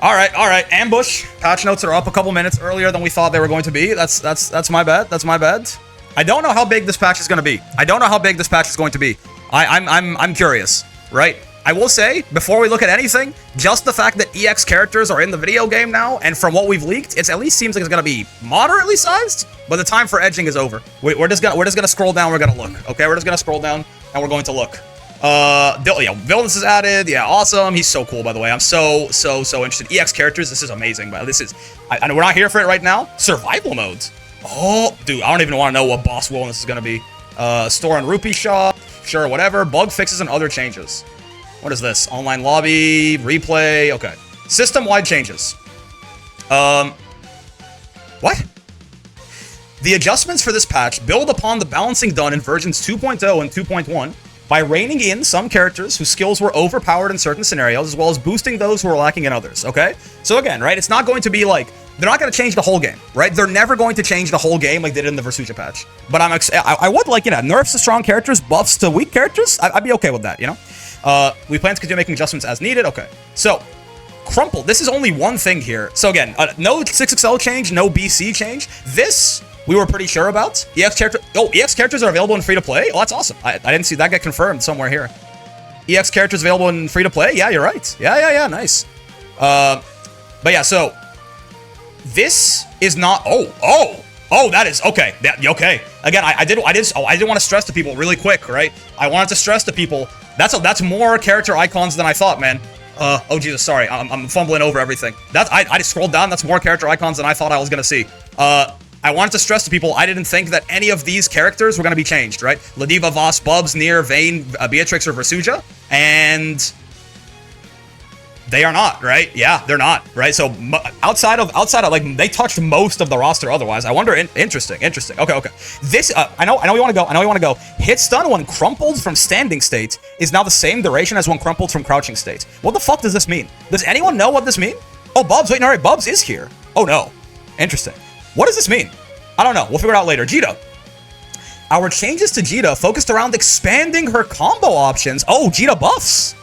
All right. Ambush. Patch notes are up a couple minutes earlier than we thought they were going to be. That's my bad. That's my bad. I don't know how big this patch is going to be. I'm curious, right? I will say, before we look at anything, just the fact that EX characters are in the video game now, and from what we've leaked, it at least seems like it's gonna be moderately sized, but the time for edging is over. We're just gonna scroll down, we're gonna look. Okay, we're just gonna scroll down, and we're going to look. Yeah, Wilnas is added. Yeah, awesome. He's so cool, by the way. I'm so interested. EX characters, this is amazing, but this is, I know we're not here for it right now. Survival modes. Oh, dude, I don't even want to know what boss Wilnas is gonna be. Store and rupee shop. Sure, whatever. Bug fixes and other changes. What is this? Online lobby, replay. Okay. System-wide changes. What? The adjustments for this patch build upon the balancing done in versions 2.0 and 2.1 by reining in some characters whose skills were overpowered in certain scenarios, as well as boosting those who were lacking in others, okay? So again, right, it's not going to be like, they're not going to change the whole game, right? They're never going to change the whole game like they did in the Versucha patch. But I would like, nerfs to strong characters, buffs to weak characters. I'd be okay with that, we plan to continue making adjustments as needed. Okay, so Crumple, this is only one thing here. So again, no 6XL change, no BC change. This we were pretty sure about. EX characters are available in free-to-play. Oh, that's awesome. I didn't see that get confirmed somewhere here. EX characters available in free-to-play. Yeah, you're right. Yeah, nice. But yeah, so this is not. Oh, that is okay. Okay. Again, I didn't want to stress to people really quick, right? I wanted to stress to people. That's more character icons than I thought, man. Oh Jesus, sorry, I'm fumbling over everything. I just scrolled down. That's more character icons than I thought I was gonna see. I wanted to stress to people I didn't think that any of these characters were gonna be changed, right? Ladiva, Voss, Bubs, Nier, Vayne, Beatrix, or Versucha, and they are not, right? Yeah, they're not, right? So outside of like they touched most of the roster otherwise. I wonder. Interesting. Okay. This I know we want to go. Hit stun when crumpled from standing state is now the same duration as when crumpled from crouching state. What the fuck does this mean? Does anyone know what this means? Oh, Bubs. Wait, no, right. Bubs is here. Oh no. Interesting. What does this mean? I don't know. We'll figure it out later. Djeeta. Our changes to Djeeta focused around expanding her combo options. Oh, Djeeta buffs.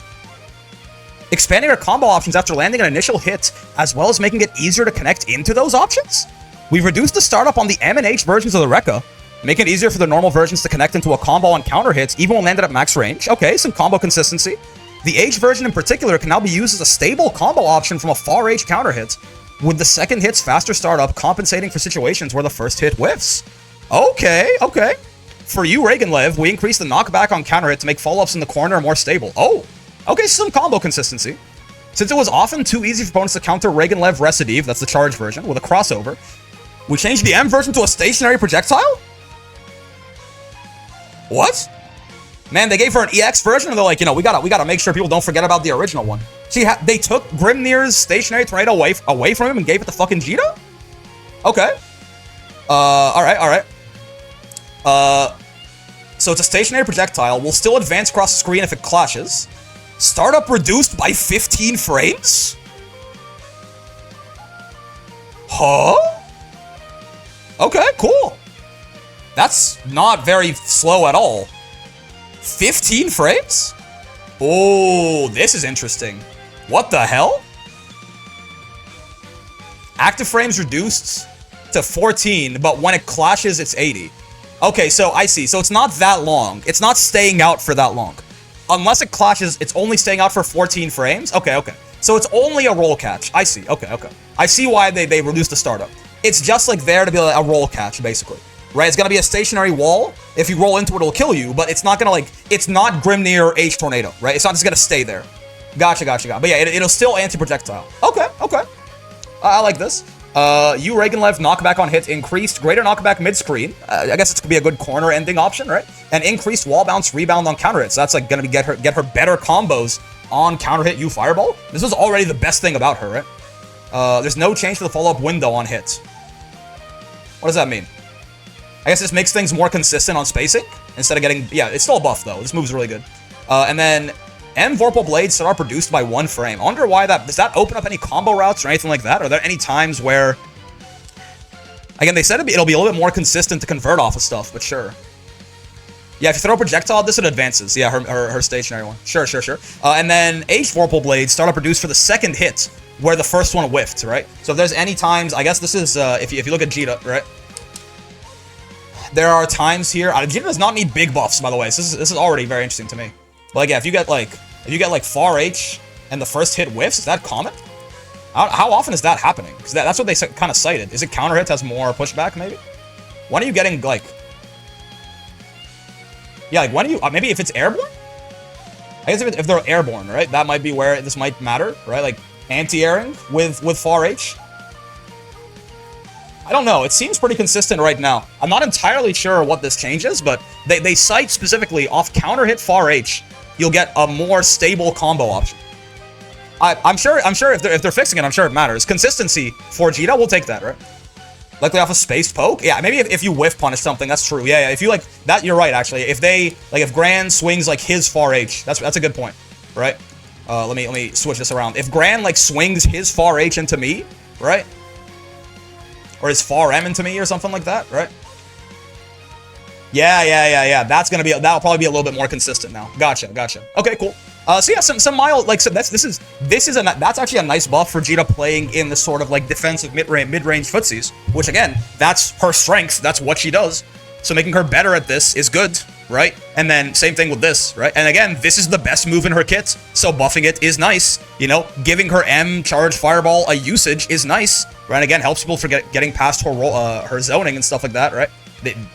Expanding her combo options after landing an initial hit, as well as making it easier to connect into those options. We've reduced the startup on the M and H versions of the Rekka, making it easier for the normal versions to connect into a combo and counter hits, even when landed at max range. Okay, some combo consistency. The H version in particular can now be used as a stable combo option from a far range counter hit, with the second hit's faster startup compensating for situations where the first hit whiffs. Okay. For you, Reaganlev, we increased the knockback on counter hit to make follow-ups in the corner more stable. Oh. Okay, some combo consistency. Since it was often too easy for opponents to counter Reaganlev Recidive, that's the charge version, with a crossover, we changed the M version to a stationary projectile? What? Man, they gave her an EX version, and they're like, we gotta make sure people don't forget about the original one. They took Grimnir's stationary tornado away from him and gave it to fucking Djeeta? Okay. Alright. So it's a stationary projectile. Will still advance across the screen if it clashes. Startup reduced by 15 frames? Huh? Okay, cool. That's not very slow at all. 15 frames? Oh, this is interesting. What the hell? Active frames reduced to 14, but when it clashes, it's 80. Okay, so I see. So it's not that long. It's not staying out for that long. Unless it clashes, it's only staying out for 14 frames? Okay. So it's only a roll catch. I see. Okay. I see why they reduced the startup. It's just like there to be like a roll catch, basically. Right? It's gonna be a stationary wall. If you roll into it, it'll kill you, but it's not gonna it's not Grimnir H Tornado, right? It's not just gonna stay there. Gotcha. But yeah, it'll still anti-projectile. Okay. I like this. You Reaganlev knockback on hit increased, greater knockback mid-screen. I guess it could be a good corner ending option, right? And increased wall bounce rebound on counter hits. So that's like gonna get her better combos on counter hit you fireball. This was already the best thing about her, right? There's no change to the follow-up window on hit. What does that mean? I guess this makes things more consistent on spacing instead of getting, yeah, it's still a buff though. This move's really good. And then M Vorpal Blades start reduced by 1 frame. I wonder why does that open up any combo routes or anything like that? Are there any times where, again, they said it'll be a little bit more consistent to convert off of stuff, but sure. Yeah, if you throw a projectile, this it advances. Yeah, her stationary one. Sure. And then H Vorpal Blade start to produce for the second hit, where the first one whiffed, right? So if there's any times, I guess this is, if you look at Djeeta, right? There are times here, Djeeta does not need big buffs, by the way, so this is already very interesting to me. But like, yeah, if you get like far H and the first hit whiffs, is that common? How often is that happening? Because that's what they kind of cited. Is it counter hit has more pushback, maybe? When are you getting, like... Yeah, like, when are you... maybe if it's airborne? I guess if they're airborne, right? That might be where this might matter, right? Like, anti-airing with far H? I don't know. It seems pretty consistent right now. I'm not entirely sure what this changes, but they cite specifically off counter hit far H, you'll get a more stable combo option. I'm sure if they're fixing it, I'm sure it matters. Consistency for Djeeta, we'll take that, right? Likely off a spaced poke? Yeah, maybe if you whiff punish something, that's true. Yeah, if you like that, you're right actually. If they if Gran swings like his far H, that's a good point, right? Let me switch this around. If Gran like swings his far H into me, right? Or his far M into me or something like that, right? Yeah. That'll probably be a little bit more consistent now. Gotcha. Okay, cool. So yeah, some mild, like, so that's actually a nice buff for Djeeta playing in the sort of like defensive mid-range footsies, which again, that's her strength, that's what she does. So making her better at this is good, right? And then same thing with this, right? And again, this is the best move in her kit, so buffing it is nice. You know, giving her M charge fireball a usage is nice, right? And again, helps people for getting past her zoning and stuff like that, right?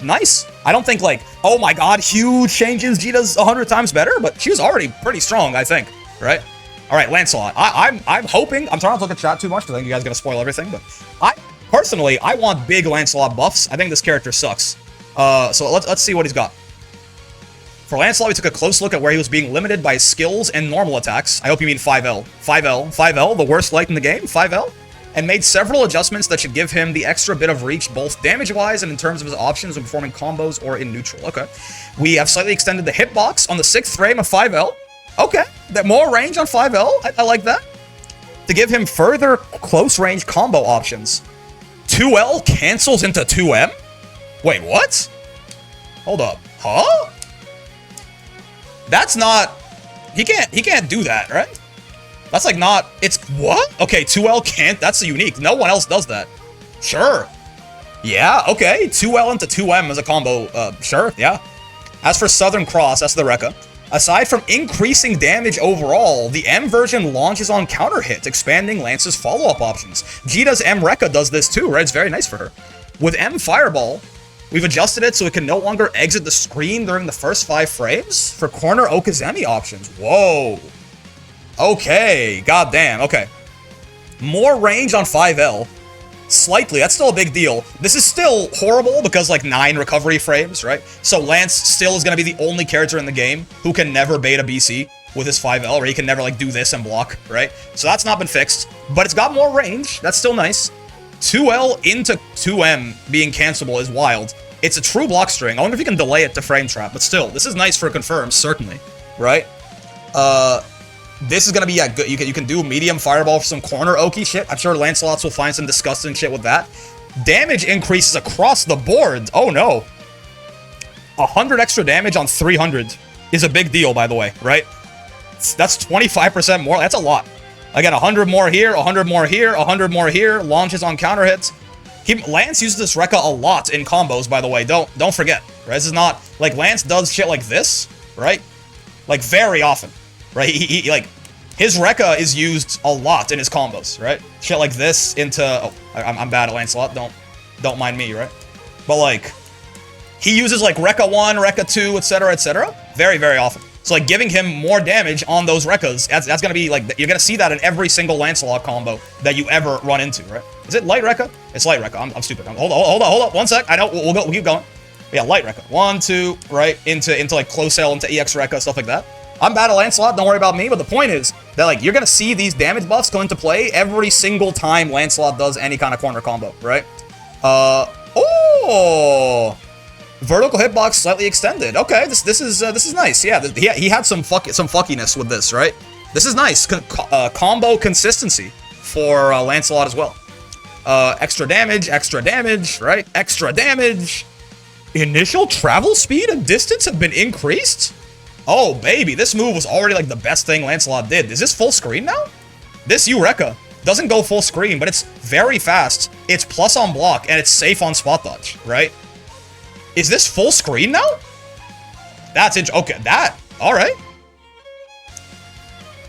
Nice. I don't think like, oh my god, huge changes, Djeeta's 100 times better, but she was already pretty strong, I think, right? All right, Lancelot. I'm hoping, I'm trying not to look at chat too much because I think you guys are gonna spoil everything, but personally, I want big Lancelot buffs. I think this character sucks. So let's see what he's got. For Lancelot, we took a close look at where he was being limited by his skills and normal attacks. I hope you mean 5L. 5L, the worst light in the game, 5L? And made several adjustments that should give him the extra bit of reach, both damage-wise and in terms of his options when performing combos or in neutral. Okay. We have slightly extended the hitbox on the 6th frame of 5L. Okay. That more range on 5L. I like that. To give him further close-range combo options. 2L cancels into 2M? Wait, what? Hold up. Huh? That's not... He can't do that, right? That's like not... It's... What? Okay, 2L can't... That's unique. No one else does that. Sure. Yeah, okay. 2L into 2M as a combo. Sure, yeah. As for Southern Cross, that's the Rekka. Aside from increasing damage overall, the M version launches on counter hit, expanding Lance's follow-up options. Djeeta's M Rekka does this too, right? It's very nice for her. With M Fireball, we've adjusted it so it can no longer exit the screen during the first 5 frames for corner Okazemi options. Whoa. Okay, goddamn, okay. More range on 5L. Slightly, that's still a big deal. This is still horrible because, like, 9 recovery frames, right? So Lance still is going to be the only character in the game who can never bait a BC with his 5L, or he can never, like, do this and block, right? So that's not been fixed, but it's got more range. That's still nice. 2L into 2M being cancelable is wild. It's a true block string. I wonder if you can delay it to frame trap, but still, this is nice for confirms, certainly, right? This is gonna be, yeah, good. You can do medium fireball for some corner Oki shit. I'm sure Lancelot's will find some disgusting shit with that. Damage increases across the board. Oh no. 100 extra damage on 300 is a big deal, by the way, right? That's 25% more. That's a lot. Again, 100 more here, 100 more here, 100 more here. Launches on counter hits. Lance uses this Rekka a lot in combos, by the way. Don't forget, right? This is not like Lance does shit like this, right? Like very often. Right, he like, his Rekka is used a lot in his combos, right? Shit like this into, oh, I'm bad at Lancelot, don't mind me, right? But like, he uses like Rekka 1, Rekka 2, etc., very, very often. So like, giving him more damage on those Rekkas, that's gonna be like, you're gonna see that in every single Lancelot combo that you ever run into, right? Is it light Rekka? It's light Rekka, I'm stupid. Hold on, 1 sec, I know, we'll keep going. Yeah, light Rekka, 1, 2, right, into like close L, into EX Rekka, stuff like that. I'm bad at Lancelot, don't worry about me, but the point is that, like, you're gonna see these damage buffs go into play every single time Lancelot does any kind of corner combo, right? Oh! Vertical hitbox slightly extended. Okay, this is nice. Yeah, he had some fuckiness with this, right? This is nice. Combo consistency for Lancelot as well. Extra damage, right? Extra damage. Initial travel speed and distance have been increased? Oh, baby, this move was already like the best thing Lancelot did. Is this full screen now? This Eureka doesn't go full screen, but it's very fast. It's plus on block, and it's safe on spot dodge, right? Is this full screen now? That's it. Okay, that. All right.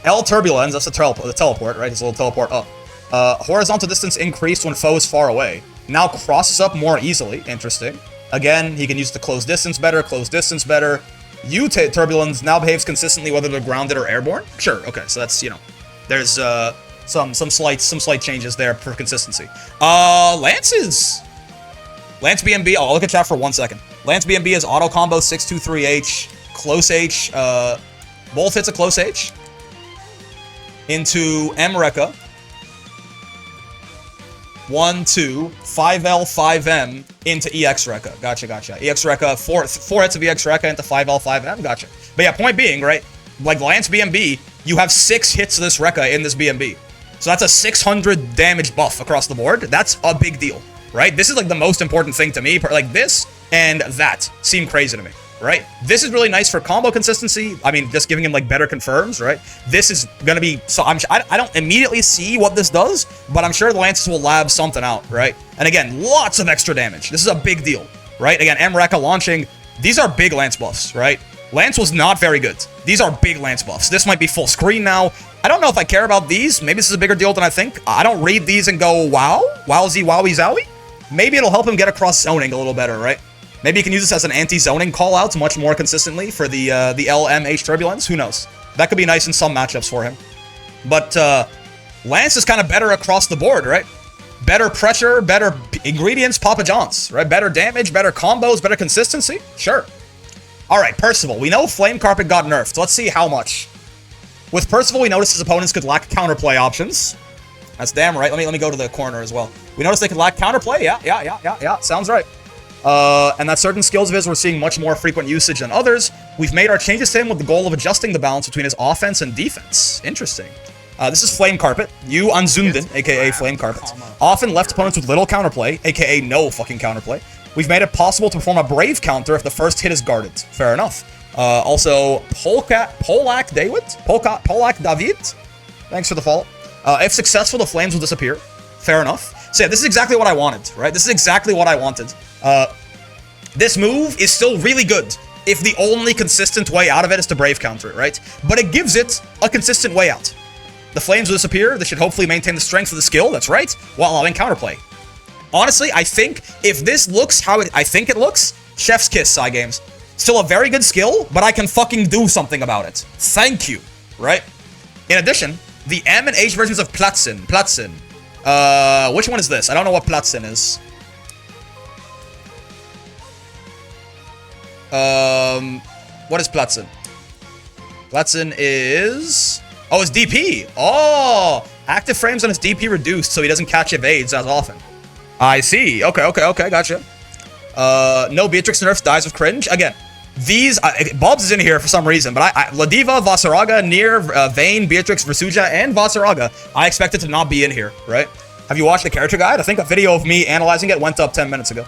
L Turbulence, that's the teleport, right? His little teleport up. Horizontal distance increased when foe is far away. Now crosses up more easily. Interesting. Again, he can use the close distance better. U Turbulence now behaves consistently whether they're grounded or airborne. Sure. Okay. So that's, you know, there's some slight changes there for consistency. Lance BMB. Oh, I'll look at chat for 1 second. Lance BMB is auto combo 623H, close H, both hits a close H into M Rekka. 1, 2, 5L, 5M into EX Rekka. Gotcha. EX Rekka, four hits of EX Rekka into 5L, 5M. Gotcha. But yeah, point being, right? Like Lance BMB, you have 6 hits of this Rekka in this BMB. So that's a 600 damage buff across the board. That's a big deal, right? This is like the most important thing to me. Like this and that seem crazy to me, right? This is really nice for combo consistency. I mean, just giving him like better confirms, right? This is gonna be, so I don't immediately see what this does, but I'm sure the Lances will lab something out, right? And again, lots of extra damage. This is a big deal, right? Again, M Rekka launching. These are big Lance buffs, right? Lance was not very good. These are big Lance buffs. This might be full screen now. I don't know if I care about these. Maybe this is a bigger deal than I think. I don't read these and go, wow, wowzy, wowie, zowie. Maybe it'll help him get across zoning a little better, right? Maybe he can use this as an anti-zoning call-out much more consistently for the LMH Turbulence. Who knows? That could be nice in some matchups for him. But Lance is kind of better across the board, right? Better pressure, better ingredients, Papa John's, right? Better damage, better combos, better consistency. Sure. All right, Percival. We know Flame Carpet got nerfed. Let's see how much. With Percival, we noticed his opponents could lack counterplay options. That's damn right. Let me go to the corner as well. We noticed they could lack counterplay. Yeah. Sounds right. And that certain skills of his were seeing much more frequent usage than others. We've made our changes to him with the goal of adjusting the balance between his offense and defense. Interesting. This is Flame Carpet. You Anzunden, aka Flame Carpet. Often left opponents with little counterplay, aka no fucking counterplay. We've made it possible to perform a Brave counter if the first hit is guarded. Fair enough. Also, Polak David. Thanks for the follow. If successful, the flames will disappear. Fair enough. So yeah, this is exactly what I wanted, right? This is exactly what I wanted. This move is still really good if the only consistent way out of it is to Brave counter it, right? But it gives it a consistent way out. The flames will disappear. This should hopefully maintain the strength of the skill, that's right, while allowing counterplay. Honestly, I think if this looks how I think it looks, chef's kiss, Psy Games. Still a very good skill, but I can fucking do something about it. Thank you, right? In addition, the M and H versions of Platzin. Which one is this? I don't know what Platzin is. What is Platzin? Platzin is... Oh, it's DP. Oh, active frames on his DP reduced, so he doesn't catch evades as often. I see. Okay, gotcha. No Beatrix nerfs, dies of cringe. Again, these... Bobs is in here for some reason, but Ladiva, Vasaraga, Nier, Vayne, Beatrix, Versuja, and Vasaraga, I expected to not be in here, right? Have you watched the character guide? I think a video of me analyzing it went up 10 minutes ago.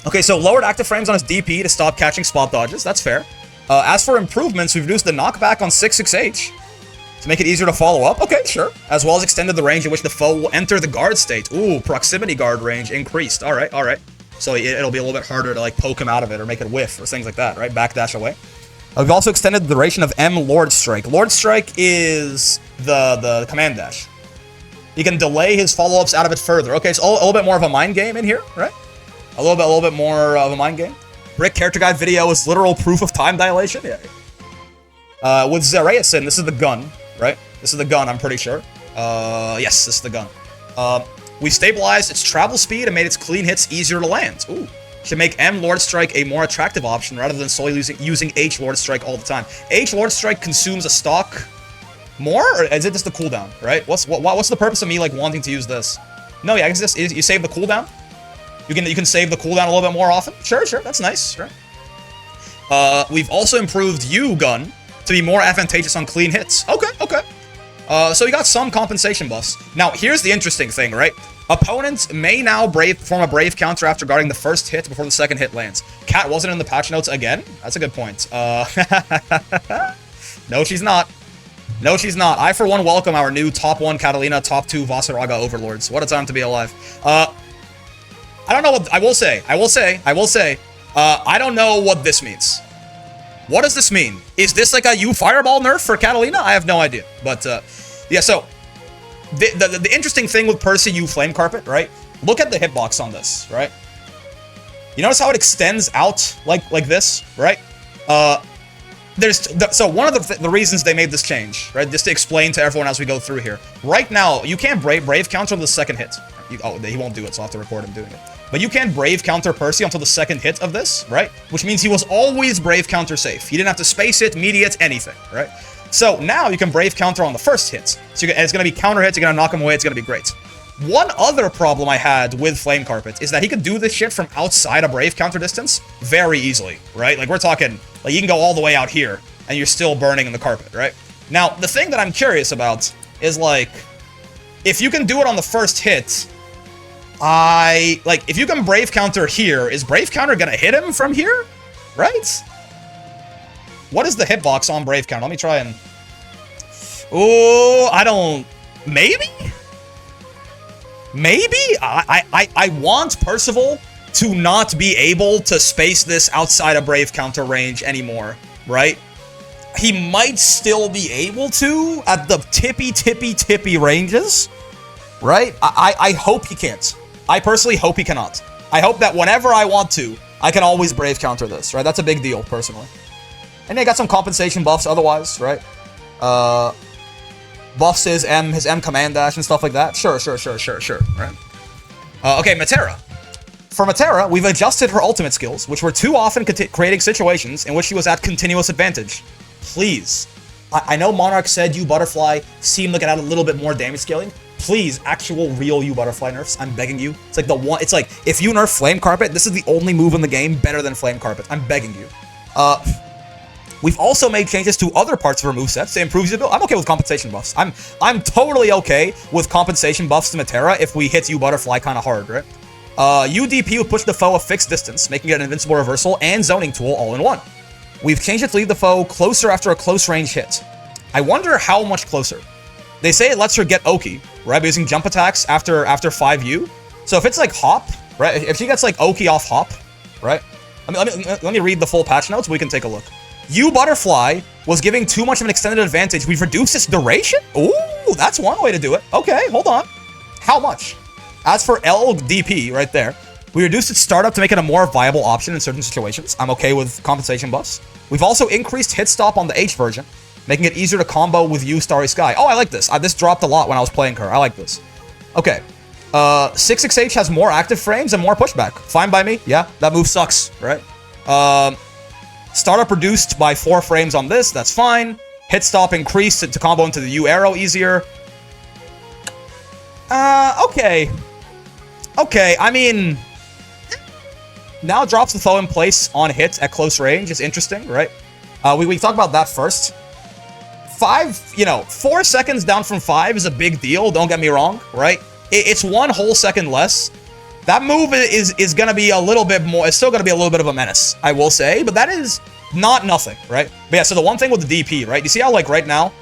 Okay, so lowered active frames on his DP to stop catching spot dodges. That's fair. As for improvements, we've reduced the knockback on 6-6H to make it easier to follow up. Okay, sure. As well as extended the range in which the foe will enter the guard state. Ooh, proximity guard range increased. All right. So it'll be a little bit harder to like poke him out of it or make it whiff or things like that, right? Backdash away. We've also extended the duration of M Lord Strike. Lord Strike is the command dash. He can delay his follow-ups out of it further. Okay, so a little bit more of a mind game in here, right? A little bit more of a mind game. Brick character guide video is literal proof of time dilation. Yeah. With Zeraeasin, this is the gun, right? This is the gun, I'm pretty sure. Yes, this is the gun. We stabilized its travel speed and made its clean hits easier to land. Ooh. Should make M Lord Strike a more attractive option rather than solely using H Lord Strike all the time. H Lord Strike consumes a stock more, or is it just the cooldown, right? What's the purpose of me like wanting to use this? No, yeah, I guess this is you save the cooldown. You can save the cooldown a little bit more often. Sure, that's nice, right? We've also improved U gun to be more advantageous on clean hits. Okay. So we got some compensation buffs. Now, here's the interesting thing, right? Opponents may now perform a brave counter after guarding the first hit before the second hit lands. Cat wasn't in the patch notes again? That's a good point. No, she's not. No, she's not. I, for one, welcome our new top 1 Catalina, top 2 Vasaraga overlords. What a time to be alive. I don't know what... I will say. I don't know what this means. What does this mean? Is this like a U Fireball nerf for Catalina? I have no idea. But, yeah, so... The interesting thing with Percy U Flame Carpet, right? Look at the hitbox on this, right? You notice how it extends out like this, right? So one of the reasons they made this change, right? Just to explain to everyone as we go through here. Right now, you can't brave counter on the second hit. He won't do it, so I'll have to record him doing it. But you can brave counter Percy until the second hit of this, right? Which means he was always brave counter safe. He didn't have to space it, mediate, anything, right? So now you can brave counter on the first hit. So it's going to be counter hits, you're going to knock him away, it's going to be great. One other problem I had with Flame Carpet is that he could do this shit from outside a brave counter distance very easily, right? Like, we're talking, like, you can go all the way out here, and you're still burning in the carpet, right? Now, the thing that I'm curious about is, like, if you can do it on the first hit, if you can brave counter here, is brave counter going to hit him from here? Right? What is the hitbox on brave counter? Let me try and... Oh, I don't... Maybe? Maybe? I want Percival to not be able to space this outside of brave counter range anymore, right? He might still be able to at the tippy ranges, right? I hope he can't. I personally hope he cannot. I hope that whenever I want to, I can always brave counter this, right? That's a big deal, personally. And they got some compensation buffs otherwise, right? Buffs his M command dash and stuff like that. Sure, right? Okay, Metera. For Metera, we've adjusted her ultimate skills, which were too often creating situations in which she was at continuous advantage. Please. I know Monarch said you Butterfly seemed like it had a little bit more damage scaling. Please, actual real you Butterfly nerfs. I'm begging you. It's like it's like, if you nerf Flame Carpet, this is the only move in the game better than Flame Carpet. I'm begging you. We've also made changes to other parts of her movesets to improve usability. I'm okay with compensation buffs. I'm totally okay with compensation buffs to Metera if we hit you Butterfly kind of hard, right? UDP would push the foe a fixed distance, making it an invincible reversal and zoning tool all in one. We've changed it to leave the foe closer after a close range hit. I wonder how much closer. They say it lets her get Oki, right, by using jump attacks after 5U. So if it's like hop, right, if she gets like Oki off hop, right? Let me read the full patch notes, we can take a look. You Butterfly was giving too much of an extended advantage. We've reduced its duration? Ooh, that's one way to do it. Okay, hold on. How much? As for LDP, right there, we reduced its startup to make it a more viable option in certain situations. I'm okay with compensation buffs. We've also increased hit stop on the H version, making it easier to combo with you Starry Sky. Oh, I like this. This dropped a lot when I was playing her. I like this. Okay. 66H has more active frames and more pushback. Fine by me. Yeah, that move sucks, right? Startup reduced by 4 frames on this. That's fine. Hit stop increased to combo into the U arrow easier. Okay. Okay, I mean... Now drops the foe in place on hit at close range is interesting, right? We talk about that first. 4 seconds down from 5 is a big deal, don't get me wrong, right? It's 1 whole second less. That move is going to be a little bit more, it's still going to be a little bit of a menace, I will say, but that is not nothing, right? But yeah, so the one thing with the DP, right? You see how, like, right now,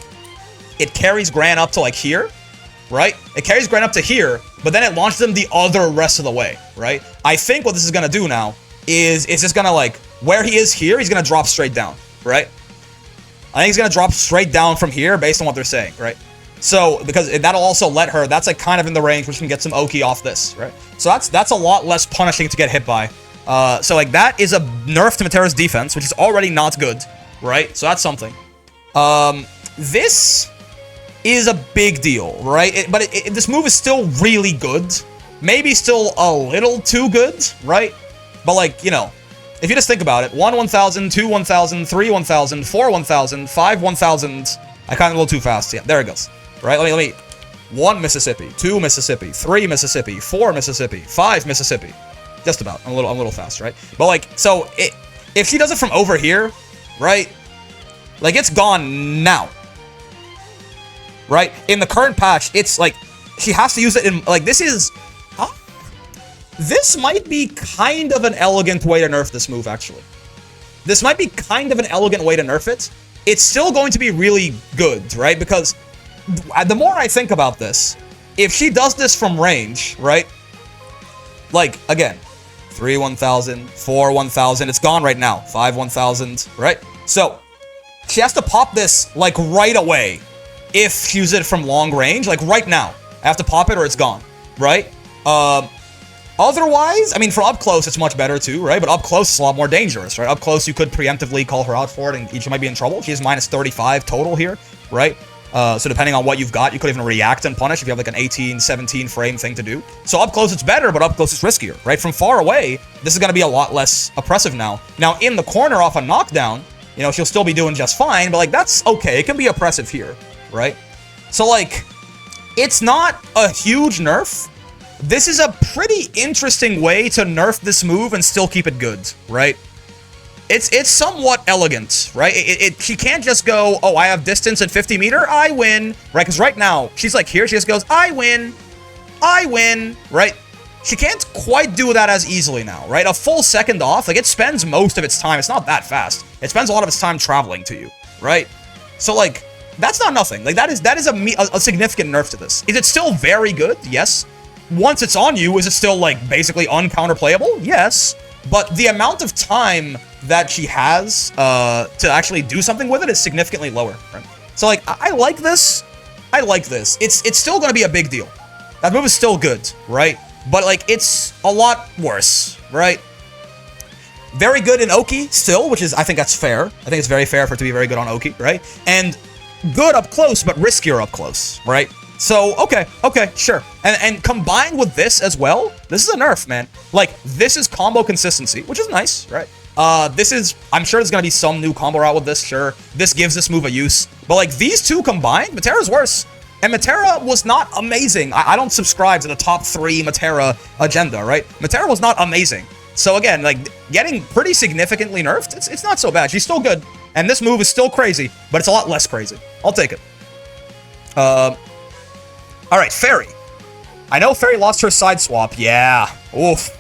it carries Gran up to, like, here, right? It carries Gran up to here, but then it launches them the other rest of the way, right? I think what this is going to do now is it's just going to, like, where he is here, he's going to drop straight down, right? I think he's going to drop straight down from here based on what they're saying, right? So, because that'll also let her, that's like kind of in the range where she can get some Oki off this, right? So that's a lot less punishing to get hit by. So like that is a nerf to Metera's defense, which is already not good, right? So that's something. This is a big deal, right? But this move is still really good. Maybe still a little too good, right? But like, you know, if you just think about it, 1 1000, 2 1000, 3 1000, 4 1000, 5 1000. I kind of a little too fast. Yeah, there it goes. Right, let me 1 Mississippi, 2 Mississippi, 3 Mississippi, 4 Mississippi, 5 Mississippi. Just about. I'm a little fast, right? But like, so if she does it from over here, right? Like, it's gone now. right? In the current patch, it's like, she has to use it in, like, this is... This might be kind of an elegant way to nerf this move, actually. This might be kind of an elegant way to nerf it. It's still going to be really good, right? Because the more I think about this, if she does this from range, right? Like, again, 3 1000, 4 1000, it's gone right now. 5 1000, right? So, she has to pop this, like, right away if she uses it from long range, like, right now. I have to pop it or it's gone, right? Otherwise, I mean, for up close, it's much better too, right? But up close is a lot more dangerous, right? Up close, you could preemptively call her out for it, and she might be in trouble. She has minus 35 total here, right? So depending on what you've got, you could even react and punish if you have like an 18, 17 frame thing to do. So up close, it's better, but up close, it's riskier, right? From far away, this is going to be a lot less oppressive now. Now, in the corner off a knockdown, you know, she'll still be doing just fine, but like, that's okay. It can be oppressive here, right? So like, it's not a huge nerf. This is a pretty interesting way to nerf this move and still keep it good, right? It's somewhat elegant, right? She can't just go, oh, I have distance at 50 meter, I win, right? Because right now, she's like here, she just goes, I win, right? She can't quite do that as easily now, right? A full second off, like, it spends most of its time. It's not that fast. It spends a lot of its time traveling to you, right? So, like, that's not nothing. Like, that is a significant nerf to this. Is it still very good? Yes. Once it's on you, is it still, like, basically uncounterplayable? Yes. But the amount of time that she has to actually do something with it is significantly lower, right? So, like, I like this. I like this. It's still going to be a big deal. That move is still good, right? But, like, it's a lot worse, right? Very good in Oki still, which is, I think that's fair. I think it's very fair for it to be very good on Oki, right? And good up close, but riskier up close, right? So, okay, sure. And combined with this as well, this is a nerf, man. Like, this is combo consistency, which is nice, right? This is, I'm sure there's gonna be some new combo route with this, sure. This gives this move a use. But, like, these two combined, Metera's worse. And Metera was not amazing. I don't subscribe to the top 3 Metera agenda, right? Metera was not amazing. So, again, like, getting pretty significantly nerfed, it's not so bad. She's still good. And this move is still crazy, but it's a lot less crazy. I'll take it. Alright, Ferry. I know Ferry lost her side swap. Yeah. Oof.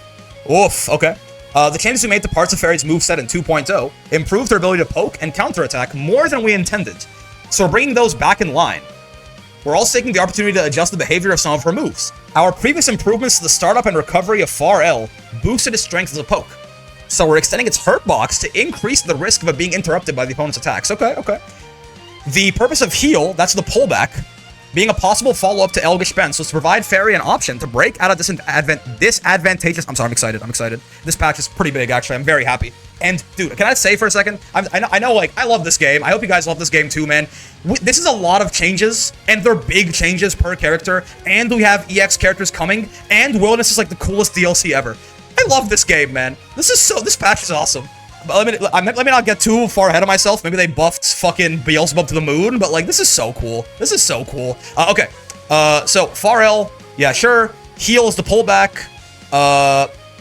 Okay. The changes we made to parts of Ferry's moveset in 2.0 improved her ability to poke and counterattack more than we intended. So we're bringing those back in line. We're also taking the opportunity to adjust the behavior of some of her moves. Our previous improvements to the startup and recovery of Far L boosted its strength as a poke. So we're extending its hurt box to increase the risk of it being interrupted by the opponent's attacks. Okay. The purpose of heal, that's the pullback, being a possible follow-up to Elgish Spence, was to provide Ferry an option to break out of disadvantageous... I'm sorry, I'm excited. This patch is pretty big, actually. I'm very happy. And, dude, can I say for a second? I know, like, I love this game. I hope you guys love this game, too, man. This is a lot of changes, and they're big changes per character, and we have EX characters coming, and Wilnas is, like, the coolest DLC ever. I love this game, man. This patch is awesome. Let me not get too far ahead of myself. Maybe they buffed fucking Beelzebub to the moon, but, like, this is so cool. This is so cool. Okay. So, Far L, yeah, sure. Heal is the pullback.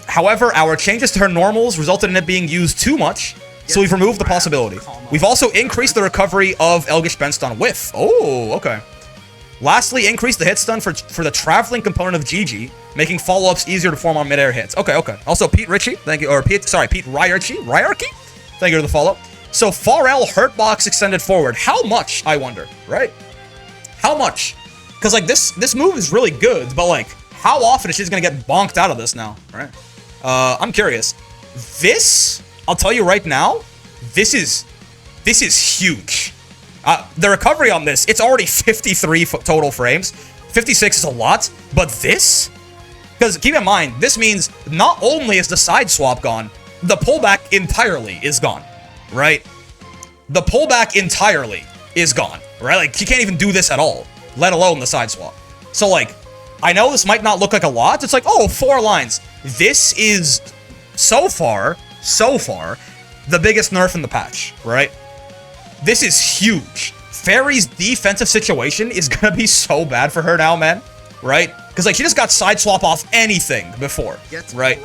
However, our changes to her normals resulted in it being used too much, so we've removed the possibility. We've also increased the recovery of Elgish Spence on Whiff. Oh, okay. Lastly, increased the hit stun for the traveling component of GG, making follow-ups easier to form on mid-air hits. Okay. Also, Pete Ritchie, thank you, or Pete Ryarchy, thank you for the follow. So, Far L hurt box extended forward. How much, I wonder, right? How much? Because, like, this move is really good, but, like, how often is she gonna get bonked out of this now, right? I'm curious. This, I'll tell you right now, this is huge. The recovery on this, it's already 53 total frames. 56 is a lot, but this? Because keep in mind, this means not only is the side swap gone, the pullback entirely is gone, right? The pullback entirely is gone, right? Like, she can't even do this at all, let alone the side swap. So, like, I know this might not look like a lot. It's like, oh, 4 lines. This is, so far, the biggest nerf in the patch, right? This is huge. Ferry's defensive situation is gonna be so bad for her now, man. Right? Because, like, she just got side swap off anything before. Right?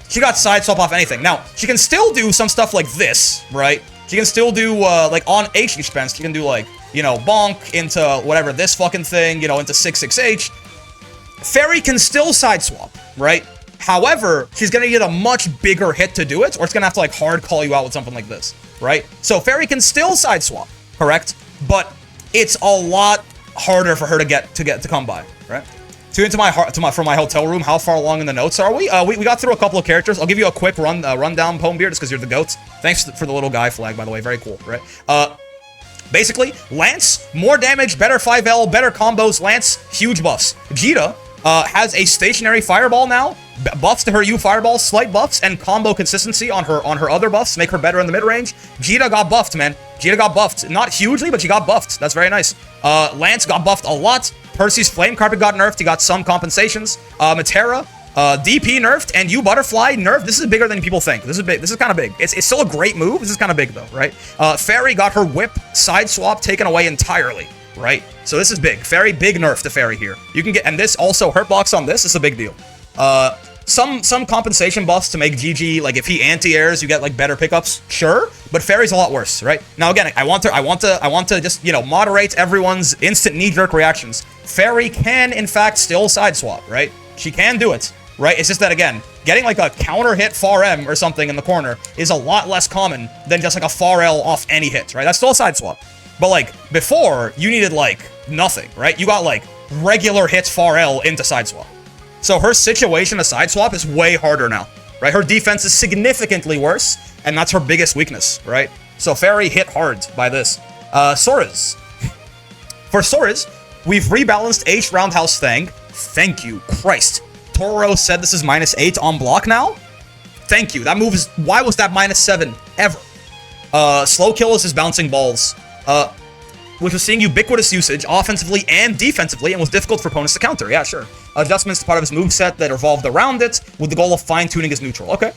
She got side swap off anything. Now, she can still do some stuff like this, right? She can still do, like, on H expense, she can do, like, you know, bonk, into whatever, this fucking thing, you know, into 6-6H, Ferry can still sideswap, right? However, she's gonna get a much bigger hit to do it, or it's gonna have to like hard call you out with something like this, right? So Ferry can still sideswap, correct? But it's a lot harder for her to come by, right? For my hotel room. How far along in the notes are we? We got through a couple of characters. I'll give you a quick rundown, Poem Beer, just because you're the goats. Thanks for the little guy flag, by the way. Very cool, right? Basically, Lance, more damage, better 5L, better combos. Lance, huge buffs. Djeeta has a stationary fireball now. Buffs to her U fireball, slight buffs, and combo consistency on her other buffs make her better in the mid range. Djeeta got buffed, man. Djeeta got buffed. Not hugely, but she got buffed. That's very nice. Lance got buffed a lot. Percy's Flame Carpet got nerfed. He got some compensations. Metera, DP nerfed, and U Butterfly nerfed. This is bigger than people think. This is big. This is kind of big. It's still a great move. This is kind of big though, right? Ferry got her whip side swap taken away entirely, right? So this is big. Ferry, big nerf to Ferry here. You can get, and this also hurt box on this is a big deal. Some compensation buffs to make GG, like if he anti-airs, you get like better pickups, sure, but Ferry's a lot worse, right? Now again, I want to just, you know, moderate everyone's instant knee-jerk reactions. Ferry can in fact still sideswap, right? She can do it, right? It's just that again, getting like a counter hit far M or something in the corner is a lot less common than just like a far L off any hit, right? That's still a sideswap. But like before, you needed like nothing, right? You got like regular hits far L into sideswap. So her situation to sideswap is way harder now, right? Her defense is significantly worse, and that's her biggest weakness, right? So Ferry hit hard by this. Soriz. For Soriz, we've rebalanced H Roundhouse Thang. Thank you, Christ. Toro said this is -8 on block now. Thank you. That move is, why was that -7 ever? Slow kill is his bouncing balls. Which was seeing ubiquitous usage offensively and defensively and was difficult for opponents to counter. Yeah, sure. Adjustments to part of his moveset that revolved around it with the goal of fine-tuning his neutral. Okay.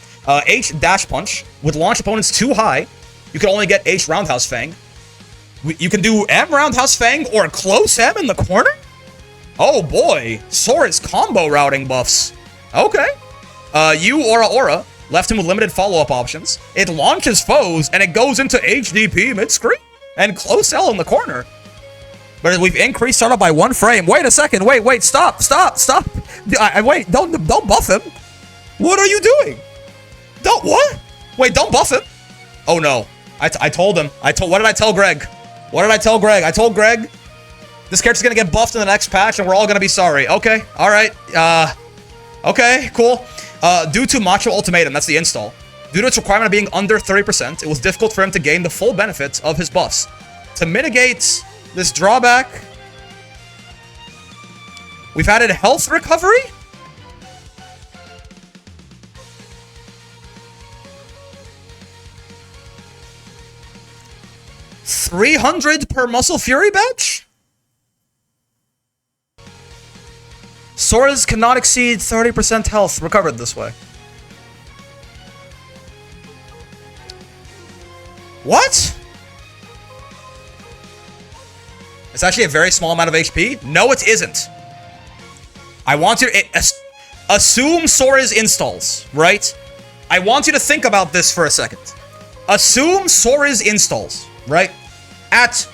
H Dash Punch would launch opponents too high. You can only get H Roundhouse Fang. You can do M Roundhouse Fang or close M in the corner? Oh boy. Soriz combo routing buffs. Okay. U Aura left him with limited follow-up options. It launches foes and it goes into HDP mid-screen. And close L in the corner. But we've increased startup by 1 frame. Wait a second. Wait. Stop. Wait, don't buff him. What are you doing? What? Wait, don't buff him. Oh no. I told him. What did I tell Greg? What did I tell Greg? I told Greg this character's gonna get buffed in the next patch and we're all gonna be sorry. Okay. Alright. Okay, cool. Due to Macho Ultimatum, that's the install. Due to its requirement of being under 30%, it was difficult for him to gain the full benefits of his buffs. To mitigate this drawback, we've added health recovery? $300 per Muscle Fury badge? Soriz cannot exceed 30% health recovered this way. What? It's actually a very small amount of HP? No, it isn't. I want you to assume Soriz installs, right? I want you to think about this for a second. Assume Soriz installs, right? At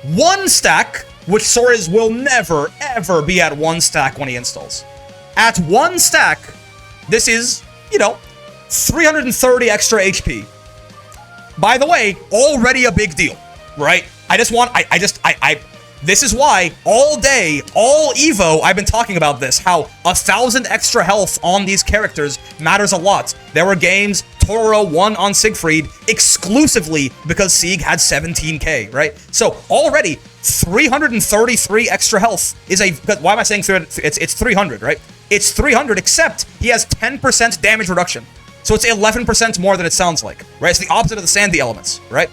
1 stack, which Soriz will never, ever be at 1 stack when he installs. At 1 stack, this is, you know, 330 extra HP. By the way, already a big deal, right? This is why all day, all Evo, I've been talking about this, how 1,000 extra health on these characters matters a lot. There were games, Toro won on Siegfried exclusively because Sieg had 17k, right? So already 333 extra health is why am I saying 300? It's 300, right? It's 300, except he has 10% damage reduction. So it's 11% more than it sounds like, right? It's the opposite of the Sandy elements, right?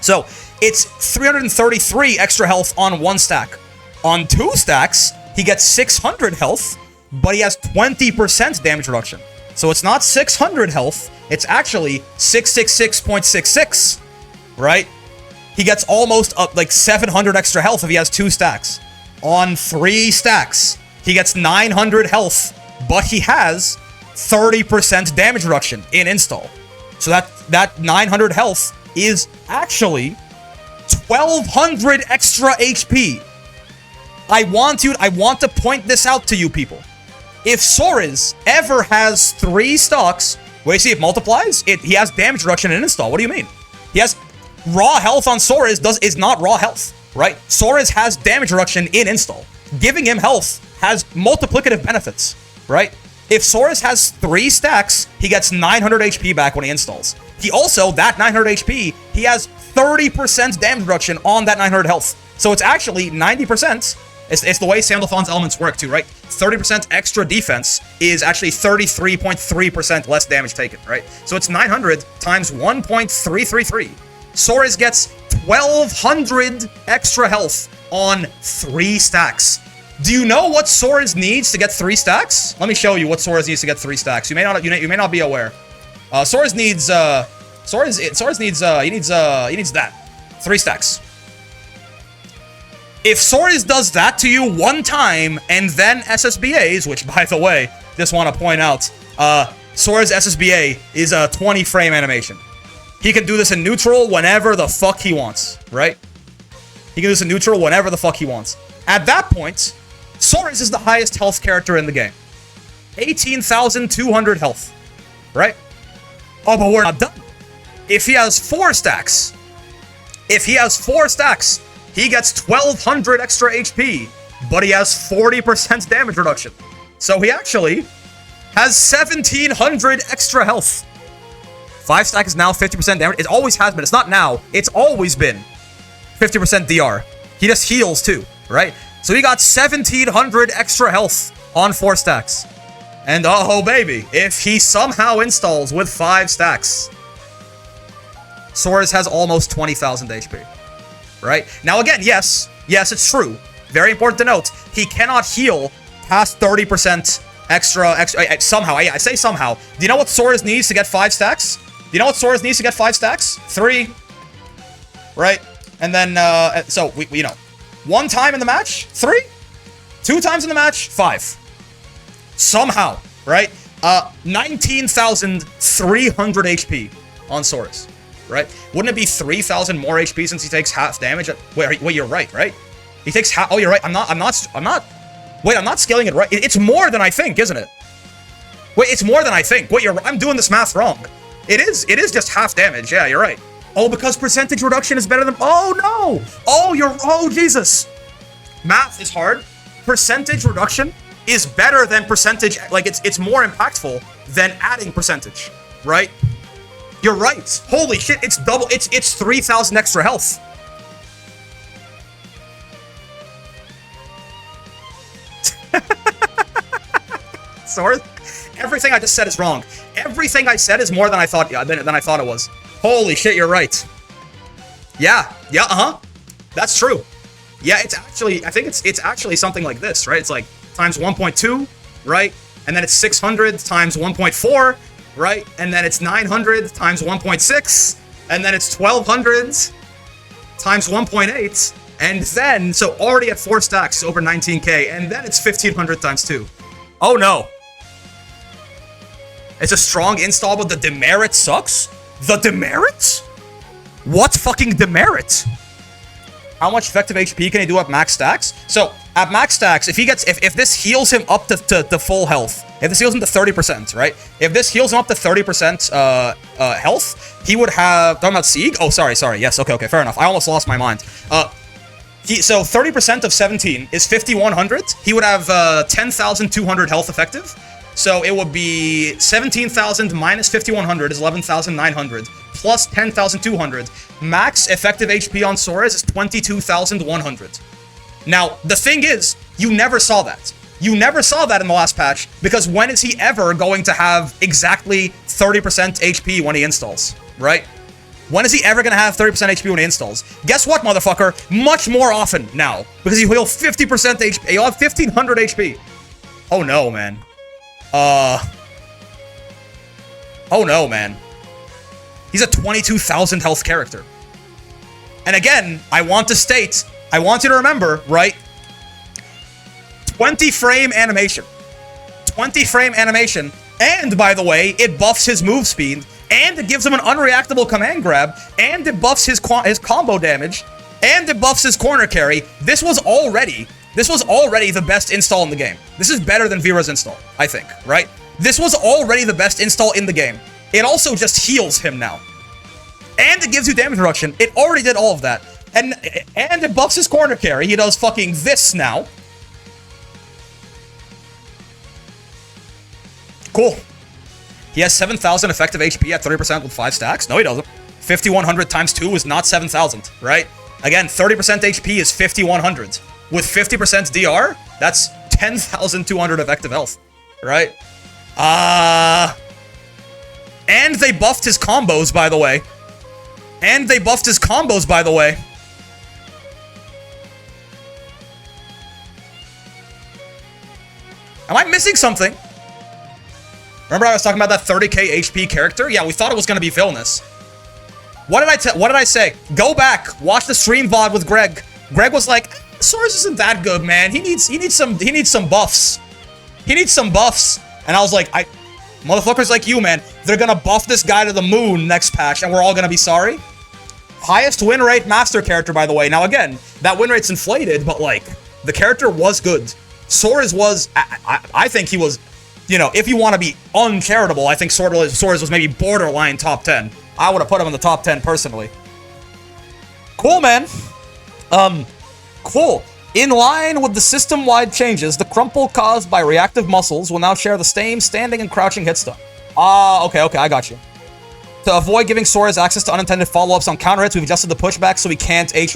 So it's 333 extra health on 1 stack. On 2 stacks, he gets 600 health, but he has 20% damage reduction. So it's not 600 health, it's actually 666.66, right? He gets almost up like 700 extra health if he has 2 stacks. On 3 stacks, he gets 900 health, but he has 30% damage reduction in install. So that 900 health is actually 1,200 extra HP. I want to point this out to you people. If Soriz ever has 3 stocks, wait, see, it multiplies? He has damage reduction in install. What do you mean? He has raw health on Soriz is not raw health, right? Soriz has damage reduction in install. Giving him health has multiplicative benefits, right? If Soriz has 3 stacks, he gets 900 HP back when he installs. He also, that 900 HP, he has 30% damage reduction on that 900 health. So it's actually 90%. It's the way Sandalphon's elements work too, right? 30% extra defense is actually 33.3% less damage taken, right? So it's 900 times 1.333. Soriz gets 1,200 extra health on 3 stacks. Do you know what Soriz needs to get 3 stacks? Let me show you what Soriz needs to get 3 stacks. You may not be aware. Soriz needs he needs that 3 stacks. If Soriz does that to you 1 time and then SSBAs, which by the way, just want to point out, Soriz SSBA is a 20 frame animation. He can do this in neutral whenever the fuck he wants, right? He can do this in neutral whenever the fuck he wants. At that point, Soriz is the highest health character in the game. 18,200 health, right? Oh, but we're not done. If he has 4 stacks, he gets 1,200 extra HP, but he has 40% damage reduction. So he actually has 1,700 extra health. 5 stack is now 50% damage. It always has been. It's not now. It's always been 50% DR. He just heals too, right? So he got 1,700 extra health on 4 stacks. And oh baby, if he somehow installs with 5 stacks, Soriz has almost 20,000 HP. Right? Now again, yes, it's true. Very important to note, he cannot heal past 30% extra, somehow. I say somehow. Do you know what Soriz needs to get 5 stacks? Do you know what Soriz needs to get 5 stacks? 3. Right? And then, so, we know. 1 time in the match? 3. 2 times in the match? 5. Somehow, right? 19,300 HP on Soriz. Right? Wouldn't it be 3,000 more HP since he takes half damage? Wait, you're right? He takes half. Oh, you're right. I'm not. Wait, I'm not scaling it right. It's more than I think, isn't it? Wait, it's more than I think. Wait, I'm doing this math wrong. It is just half damage. Yeah, you're right. Oh, because percentage reduction is better than. Oh no. Oh, Jesus. Math is hard. Percentage reduction is better than percentage. Like it's more impactful than adding percentage, right? You're right. Holy shit, it's double. It's 3,000 extra health. Sorry. Everything I just said is wrong. Everything I said is more than I thought. Than I thought it was. Holy shit, you're right. Yeah. That's true. Yeah, it's actually. I think it's actually something like this, right? It's like times 1.2, right? And then it's 600 times 1.4. Right? And then it's 900 times 1.6. And then it's 1,200 times 1.8. And then, so already at 4 stacks, over 19k. And then it's 1,500 times 2. Oh no. It's a strong install, but the demerit sucks? The demerit? What fucking demerit? How much effective HP can he do at max stacks? So, at max stacks, if this heals him up to full health, if this heals him to 30%, right? If this heals him up to 30% health, he would have... Talking about Sieg? Oh, sorry. Yes, okay, fair enough. I almost lost my mind. So 30% of 17 is 5,100. He would have 10,200 health effective. So it would be 17,000 minus 5,100 is 11,900 plus 10,200. Max effective HP on Soriz is 22,100. Now, the thing is, you never saw that. You never saw that in the last patch, because when is he ever going to have exactly 30% HP when he installs, right? When is he ever going to have 30% HP when he installs? Guess what, motherfucker? Much more often now, because you heal 50% HP. You'll have 1,500 HP. Oh no, man. Oh no, man. He's a 22,000 health character. And again, I want to state, I want you to remember, right? 20 frame animation. 20 frame animation. And by the way, it buffs his move speed. And it gives him an unreactable command grab. And it buffs his combo damage. and it buffs his corner carry. This was already the best install in the game. This is better than Vira's install, I think, right? This was already the best install in the game. It also just heals him now. And it gives you damage reduction. It already did all of that. And it buffs his corner carry. He does fucking this now. Cool. He has 7,000 effective HP at 30% with 5 stacks. No, he doesn't. 5,100 times 2 is not 7,000, right? Again, 30% HP is 5,100. With 50% DR, that's 10,200 effective health, right? And they buffed his combos, by the way. Am I missing something? Remember I was talking about that 30k HP character? Yeah, we thought it was going to be Wilnas. What did I say? Go back, watch the stream VOD with Greg. Greg was like, Soriz isn't that good, man. He needs some buffs. He needs some buffs. And I was like, motherfuckers like you, man, they're gonna buff this guy to the moon next patch, and we're all gonna be sorry. Highest win rate master character, by the way. Now again, that win rate's inflated, but like, the character was good. Soriz was, I think he was, you know, if you want to be uncharitable, I think Soriz was maybe borderline top 10. I would have put him in the top 10 personally. Cool, man. Cool. In line with the system-wide changes, the crumple caused by reactive muscles will now share the same standing and crouching hit stun. Okay, I got you. To avoid giving Soriz access to unintended follow-ups on counter hits, we've adjusted the pushback so he can't he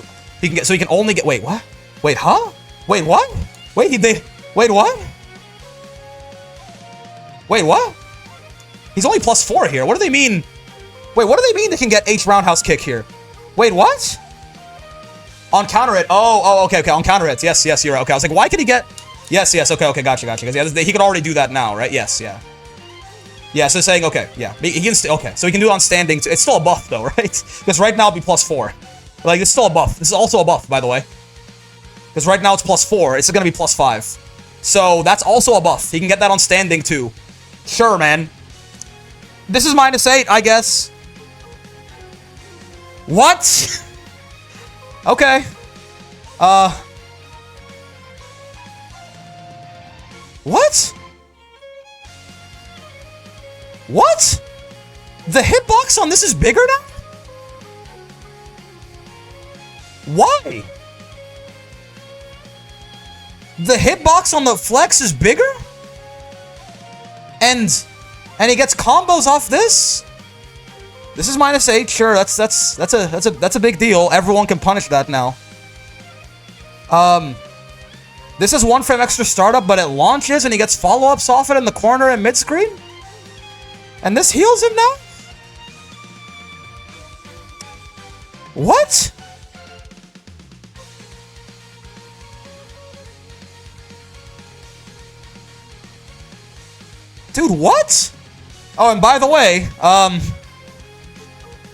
can only get. Wait, what? Wait, huh? Wait, what? Wait, wait, what? Wait, what? He's only +4 here. What do they mean? Wait, what do they mean they can get H roundhouse kick here? Wait, what? On counter hit. Okay. On counter hits. Yes, you're right. Okay, I was like, why could he get? Yes. Okay, gotcha. Yeah, he could already do that now, right? Yes, yeah. Yeah, so saying, okay, yeah. He can okay, so he can do it on standing too. It's still a buff though, right? Because right now it'd be +4. Like, it's still a buff. This is also a buff, by the way. Because right now it's +4. It's gonna be +5. So that's also a buff. He can get that on standing too. Sure, man. This is -8, I guess. What? Okay. What? What? The hitbox on this is bigger now? Why? The hitbox on the flex is bigger? And he gets combos off this? This is -8, sure, that's a big deal. Everyone can punish that now. This is 1 frame extra startup, but it launches and he gets follow-ups off it in the corner and mid-screen? And this heals him now? What? Dude, what? Oh, and by the way,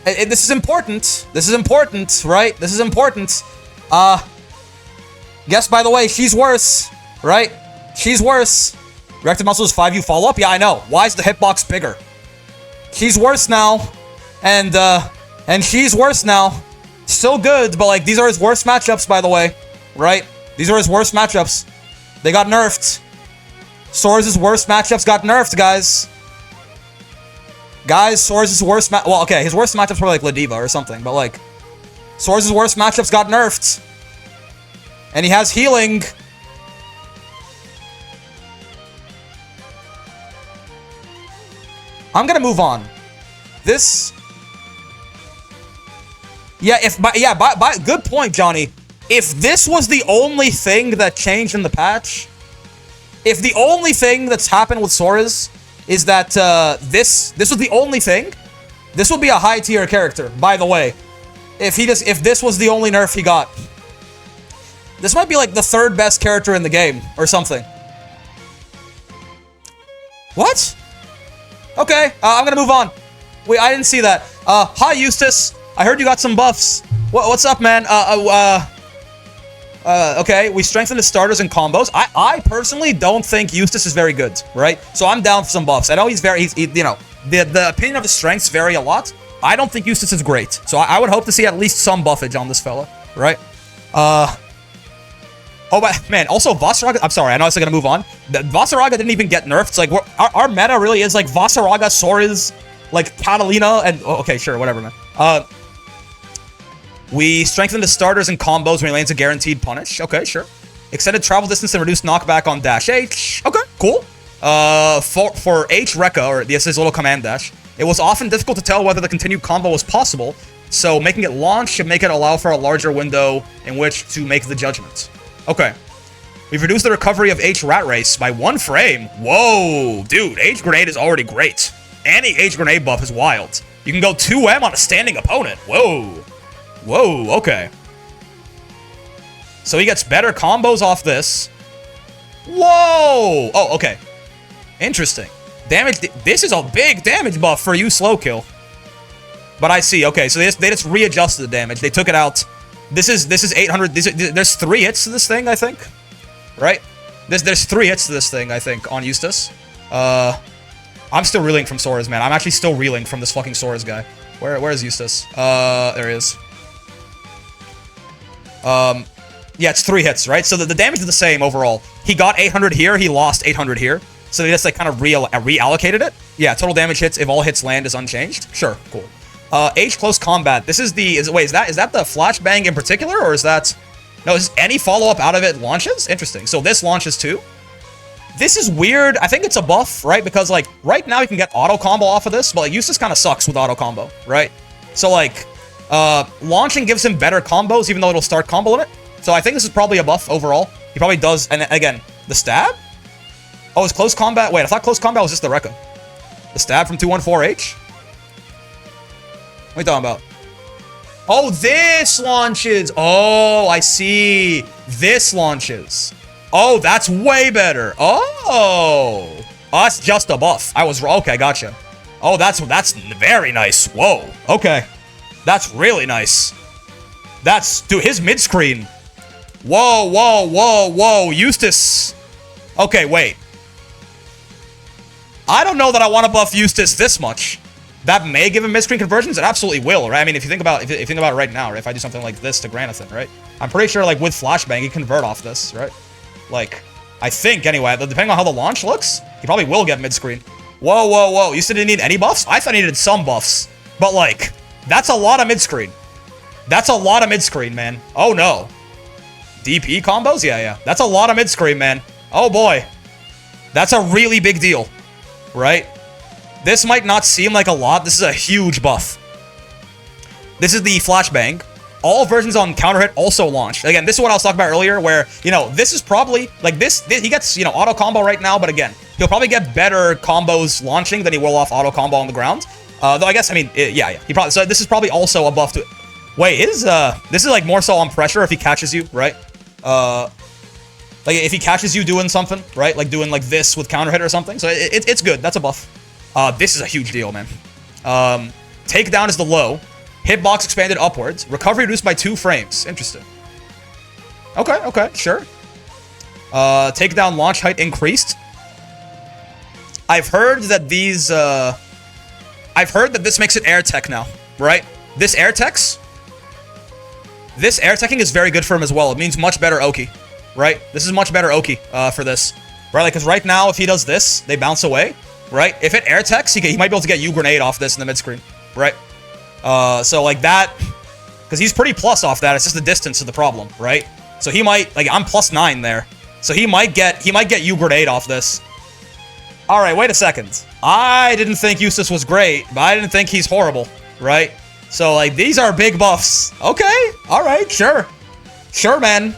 this is important. This is important, right? This is important. Guess, by the way, she's worse, right? She's worse. Reactive muscle is 5U follow-up? Yeah, I know. Why is the hitbox bigger? She's worse now. And she's worse now. Still good, but like, these are his worst matchups, by the way. Right? These are his worst matchups. They got nerfed. Soriz's worst matchups got nerfed, guys. Guys, Soriz's worst well, okay, his worst matchups were like Ladiva or something, but like, Soriz's worst matchups got nerfed. And he has healing. I'm gonna move on. This... Yeah, good point, Johnny. If this was the only thing that changed in the patch, if the only thing that's happened with Soriz is that this was the only thing, this would be a high tier character, by the way. If this was the only nerf he got. This might be like the 3rd best character in the game, or something. What? Okay, I'm gonna move on. Wait, I didn't see that. Hi, Eustace. I heard you got some buffs. What's up, man? Okay, we strengthened the starters and combos. I personally don't think Eustace is very good, right? So I'm down for some buffs. I know he's you know, the opinion of his strengths vary a lot. I don't think Eustace is great. So I would hope to see at least some buffage on this fella. right? Oh, but man, also Vasaraga, I'm sorry, I know I was gonna move on. Vasaraga didn't even get nerfed. It's like, our meta really is like Vasaraga, Soriz, like Catalina, and, oh, okay, sure, whatever, man. We strengthen the starters and combos when he lands a guaranteed punish. Okay, sure. Extended travel distance and reduced knockback on dash H. Okay, cool. For H Rekka, or this is little command dash, it was often difficult to tell whether the continued combo was possible, so making it launch should make it allow for a larger window in which to make the judgment. Okay. We've reduced the recovery of H Rat Race by 1 frame. Whoa, dude, H Grenade is already great. Any H Grenade buff is wild. You can go 2M on a standing opponent. Whoa. Whoa, okay. So he gets better combos off this. Whoa! Oh, okay. Interesting. Damage. This is a big damage buff for you, slow kill. But I see. Okay, so they just readjusted the damage. They took it out. This is 800. There's 3 hits to this thing, I think. Right? There's 3 hits to this thing, I think, on Eustace. I'm still reeling from Soriz, man. I'm actually still reeling from this fucking Soriz guy. Where is Eustace? There he is. Yeah, it's 3 hits, right? So the damage is the same overall. He got 800 here, he lost 800 here. So they just like kind of reallocated it. Yeah, total damage hits if all hits land is unchanged. Sure, cool. H close combat. This is the wait, is that the flashbang in particular, or is that no? Is any follow-up out of it launches? Interesting. So this launches too. This is weird. I think it's a buff, right? Because like right now you can get auto combo off of this, but like Eustace kind of sucks with auto combo, right? So like launching gives him better combos, even though it'll start combo limit. So I think this is probably a buff overall. He probably does. And again, the stab. Oh, it's close combat. Wait, I thought close combat was just the Rekka. The stab from 214H. What are you talking about? Oh, this launches. Oh, I see. This launches. Oh, that's way better. Oh, that's just a buff. I was wrong. Okay, gotcha. Oh, that's very nice. Whoa. Okay, that's really nice. That's, dude, his mid screen. Whoa, whoa, whoa, whoa, Eustace. Okay, wait. I don't know that I want to buff Eustace this much. That may give him mid-screen conversions. It absolutely will, right? I mean, if you think about it right now, right? If I do something like this to Granathan, right? I'm pretty sure, like, with Flashbang, he can convert off this, right? Like, I think, anyway, depending on how the launch looks, he probably will get mid-screen. Whoa, whoa, whoa. You said he didn't need any buffs? I thought he needed some buffs. But, like, that's a lot of mid-screen. That's a lot of mid-screen, man. Oh, no. DP combos? Yeah, yeah. That's a lot of mid-screen, man. Oh, boy. That's a really big deal. Right? This might not seem like a lot. This is a huge buff. This is the Flashbang. All versions on counter hit also launched. Again, this is what I was talking about earlier, where, you know, this is probably, like, this he gets, you know, auto combo right now, but again, he'll probably get better combos launching than he will off auto combo on the ground. Though I guess, I mean, yeah. He probably, so this is probably also a buff to it. Wait, this is, like, more so on pressure if he catches you, right? Like, if he catches you doing something, right? Like, doing, like, this with counter hit or something. So, it's good. That's a buff. This is a huge deal, man. Takedown is the low. Hitbox expanded upwards. Recovery reduced by 2 frames. Interesting. Okay, okay, sure. Takedown launch height increased. I've heard that these, I've heard that this makes it air tech now, right? This air teching is very good for him as well. It means much better Oki. Right? This is much better Oki for this. Right? Like, because right now, if he does this, they bounce away. Right? If it air techs, he might be able to get U-Grenade off this in the mid-screen. Right? So, like, that... Because he's pretty plus off that. It's just the distance is the problem. Right? So he might... Like, I'm +9 there. So he might get U-Grenade off this. Alright, wait a second. I didn't think Eustace was great, but I didn't think he's horrible. Right? So, like, these are big buffs. Okay. Alright, sure. Sure, man.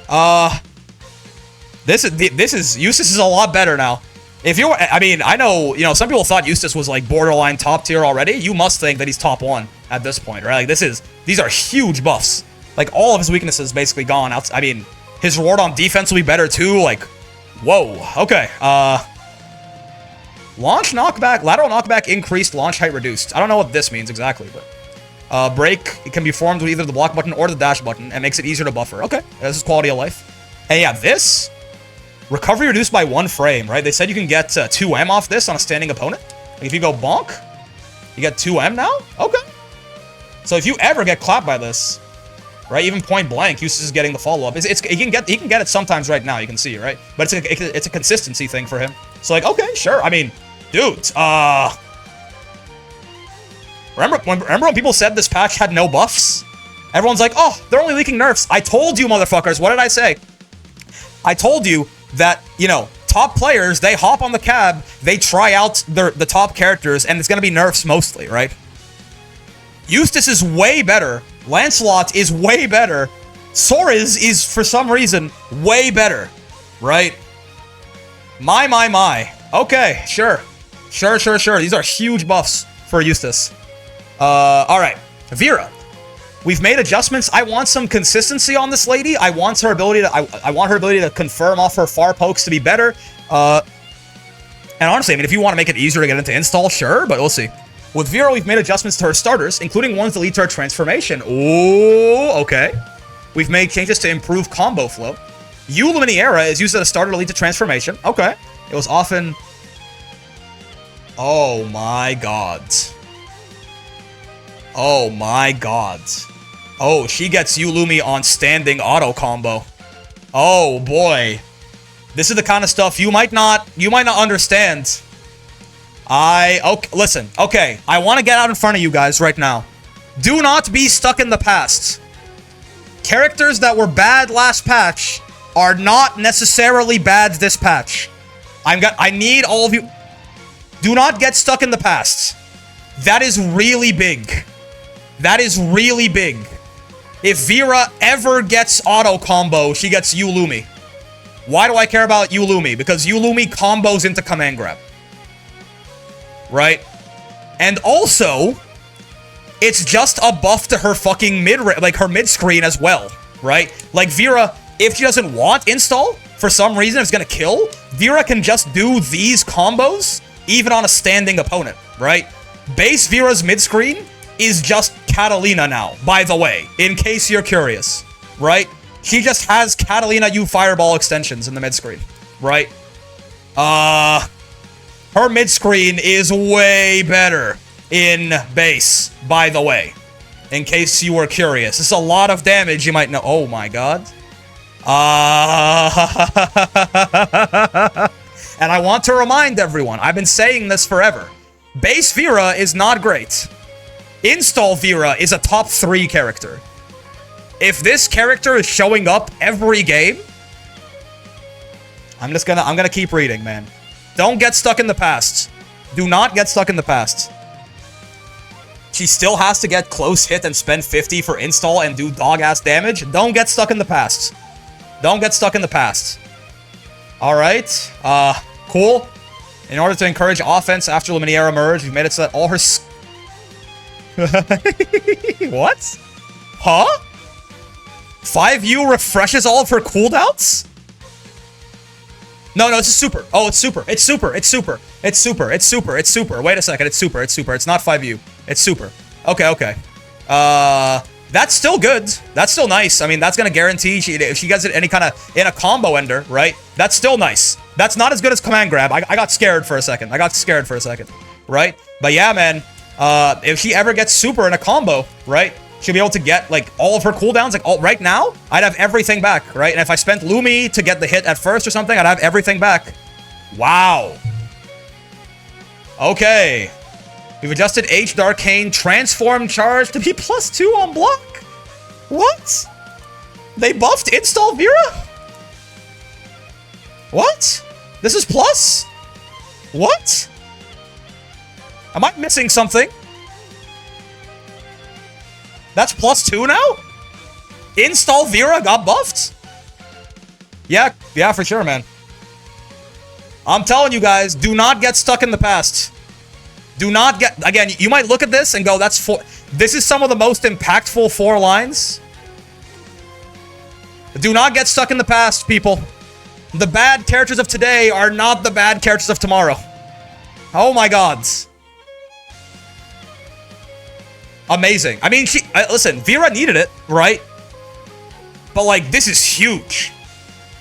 Eustace is a lot better now. If you're, I mean, I know, you know, some people thought Eustace was like borderline top tier already. You must think that he's top 1 at this point, right? Like these are huge buffs. Like all of his weaknesses basically gone out. I mean, his reward on defense will be better too. Like, whoa, okay. Launch knockback, lateral knockback increased, launch height reduced. I don't know what this means exactly, but break, it can be formed with either the block button or the dash button and makes it easier to buffer. Okay, this is quality of life. And yeah, this. Recovery reduced by 1 frame, right? They said you can get 2M off this on a standing opponent. Like if you go bonk, you get 2M now? Okay. So if you ever get clapped by this, right? Even point blank, Eustace is getting the follow-up. He can get it sometimes right now, you can see, right? But it's a consistency thing for him. So like, okay, sure. I mean, dude, remember when people said this patch had no buffs? Everyone's like, oh, they're only leaking nerfs. I told you, motherfuckers. What did I say? I told you that, you know, top players, they hop on the cab, they try out the top characters, and it's gonna be nerfs mostly, right? Eustace is way better. Lancelot is way better. Soriz is, for some reason, way better, right? My. Okay, sure. Sure. These are huge buffs for Eustace. Alright. Vira. We've made adjustments. I want some consistency on this lady. I want her ability to I want her ability to confirm off her far pokes to be better. And honestly, I mean, if you want to make it easier to get into install, sure, but we'll see. With Vira, we've made adjustments to her starters, including ones that lead to her transformation. Ooh, okay. We've made changes to improve combo flow. Metera is used as a starter to lead to transformation. Okay. It was often... Oh my god. Oh my god. Oh, she gets Yulumi on standing auto combo. Oh boy. This is the kind of stuff you might not understand. Okay, listen, okay. I want to get out in front of you guys right now. Do not be stuck in the past. Characters that were bad last patch are not necessarily bad this patch. I need all of you. Do not get stuck in the past. That is really big. That is really big. If Vira ever gets auto combo, she gets Yulumi. Why do I care about Yulumi? Because Yulumi combos into command grab. Right? And also, it's just a buff to her fucking her mid screen as well, right? Like Vira, if she doesn't want install, for some reason, if it's gonna kill, Vira can just do these combos, even on a standing opponent, right? Base Vira's mid screen is just Catalina now, by the way, in case you're curious, right? She just has Catalina U Fireball extensions in the mid screen, right? Her mid screen is way better in base, by the way, in case you were curious. It's a lot of damage, you might know. Oh my god. And I want to remind everyone, I've been saying this forever. Base Vira is not great. Install Vira is a top 3 character. If this character is showing up every game, I'm gonna keep reading, man. Don't get stuck in the past. Do not get stuck in the past. She still has to get close hit and spend 50 for install and do dog-ass damage. Don't get stuck in the past. Don't get stuck in the past. Alright. Cool. In order to encourage offense after Metera merge, we've made it so that all her... What? Huh? 5U refreshes all of her cooldowns? No, it's a super. Oh, it's super. It's super. It's super. It's super. It's super. It's super. Wait a second. It's super. It's super. It's not 5U. It's super. Okay. That's still good. That's still nice. I mean, that's going to guarantee if she gets it any kind of in a combo ender, right? That's still nice. That's not as good as command grab. I got scared for a second. Right? But yeah, man. If she ever gets super in a combo, right? She'll be able to get, like, all of her cooldowns. Like, right now, I'd have everything back, right? And if I spent Lumi to get the hit at first or something, I'd have everything back. Wow. Okay. We've adjusted H Darkane Transform Charge to be +2 on block. What? They buffed Install Vira? What? This is plus? What? Am I missing something? That's +2 now? Install Vira got buffed? Yeah, for sure, man. I'm telling you guys, do not get stuck in the past. Do not get... Again, you might look at this and go, that's 4... This is some of the most impactful 4 lines. Do not get stuck in the past, people. The bad characters of today are not the bad characters of tomorrow. Oh my gods. Amazing. I mean, listen, Vira needed it, right? But, like, this is huge.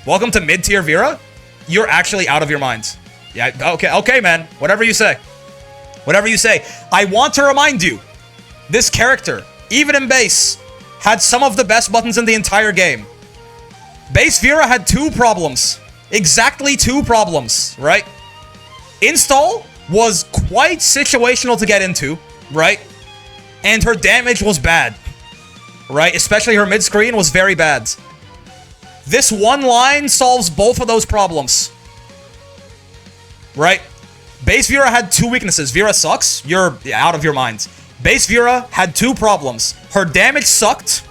Welcome to mid-tier Vira. You're actually out of your minds. Yeah, okay, man. Whatever you say. Whatever you say. I want to remind you, this character, even in base, had some of the best buttons in the entire game. Base Vira had 2 problems. Exactly 2 problems, right? Install was quite situational to get into, right? And her damage was bad, right? Especially her mid-screen was very bad. This one line solves both of those problems, right? Base Vira had 2 weaknesses. Vira sucks. You're out of your mind. Base Vira had 2 problems. Her damage sucked,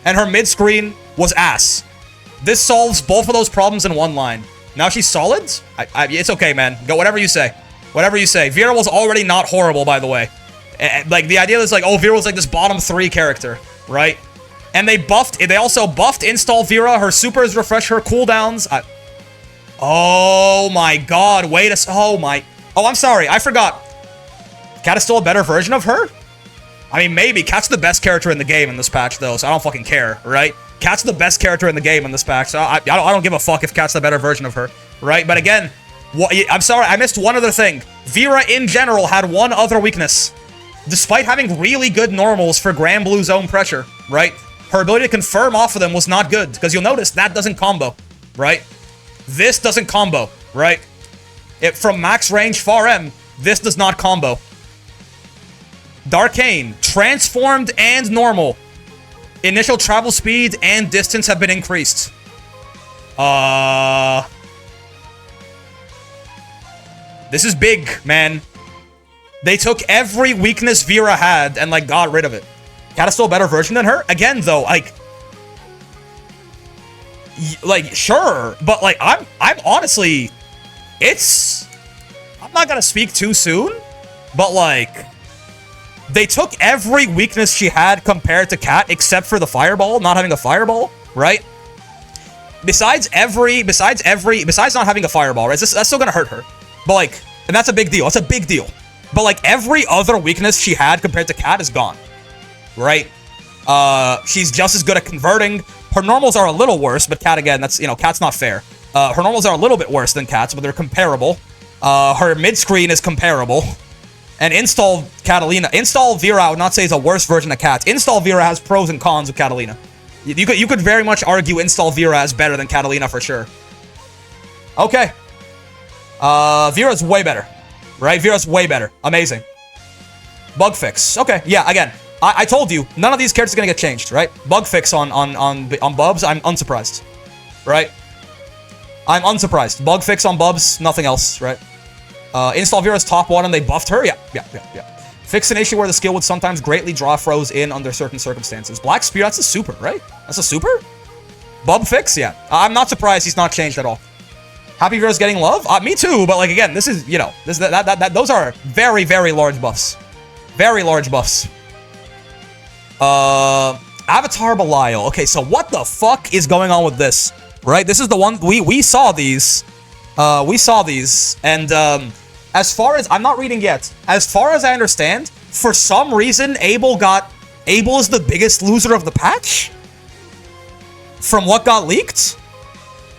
and her mid-screen was ass. This solves both of those problems in one line. Now she's solid? It's okay, man. Go whatever you say. Whatever you say. Vira was already not horrible, by the way. Like, the idea is like, oh, Vira was like this bottom 3 character, right? And they also buffed Install Vira. Her supers refresh her cooldowns. Oh my god, oh, I'm sorry, I forgot. Cat is still a better version of her? I mean, maybe. Cat's the best character in the game in this patch, though, so I don't fucking care, right? Cat's the best character in the game in this patch, so I don't give a fuck if Cat's the better version of her, right? But again, I'm sorry, I missed one other thing. Vira, in general, had one other weakness. Despite having really good normals for Grand Blue Zone pressure, right? Her ability to confirm off of them was not good, because you'll notice that doesn't combo, right? This doesn't combo, right? From max range far M, this does not combo. Darkane, transformed and normal. Initial travel speed and distance have been increased. This is big, man. They took every weakness Vira had and, like, got rid of it. Cat is still a better version than her? Again, though, sure, but, like, I'm honestly, I'm not gonna speak too soon, but, like, they took every weakness she had compared to Cat, except for the fireball, not having a fireball, right? Besides not having a fireball, right? That's still gonna hurt her. But, like, and that's a big deal. That's a big deal. But, like, every other weakness she had compared to Cat is gone, right? She's just as good at converting. Her normals are a little worse, but Cat, again, that's, you know, Cat's not fair. Her normals are a little bit worse than Cat's, but they're comparable. Her mid-screen is comparable. And Install Vira, I would not say is a worse version of Cat. Install Vira has pros and cons with Catalina. You could very much argue Install Vira is better than Catalina for sure. Okay. Vira's way better. Right? Vira's way better. Amazing. Bug fix. Okay, yeah, again. I told you, none of these characters are gonna get changed, right? Bug fix on Bubs, I'm unsurprised. Right? I'm unsurprised. Bug fix on Bubs, nothing else, right? Install Vira's top 1 and they buffed her? Yeah. Fix an issue where the skill would sometimes greatly draw froze in under certain circumstances. Black Spear, that's a super, right? That's a super? Bub fix? Yeah. I'm not surprised he's not changed at all. Happy Vira's getting love? Me too, but, like, again, this is, you know, those are very, very large buffs. Very large buffs. Avatar Belial. Okay, so what the fuck is going on with this? Right? This is the one, we saw these. And, as far as, I'm not reading yet. As far as I understand, for some reason, Abel is the biggest loser of the patch? From what got leaked?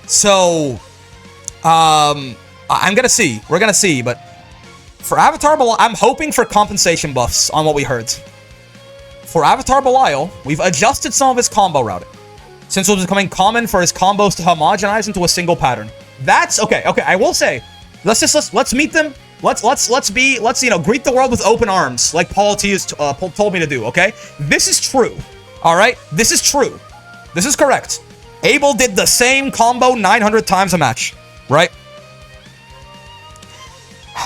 So, I'm gonna see. We're gonna see, but for Avatar Belial, I'm hoping for compensation buffs on what we heard. For Avatar Belial, we've adjusted some of his combo routing, since it was becoming common for his combos to homogenize into a single pattern. That's okay. Okay, I will say, let's meet them. Let's you know, greet the world with open arms, like Paul T has told me to do. Okay, this is true. All right, this is true. This is correct. Abel did the same combo 900 times a match, right?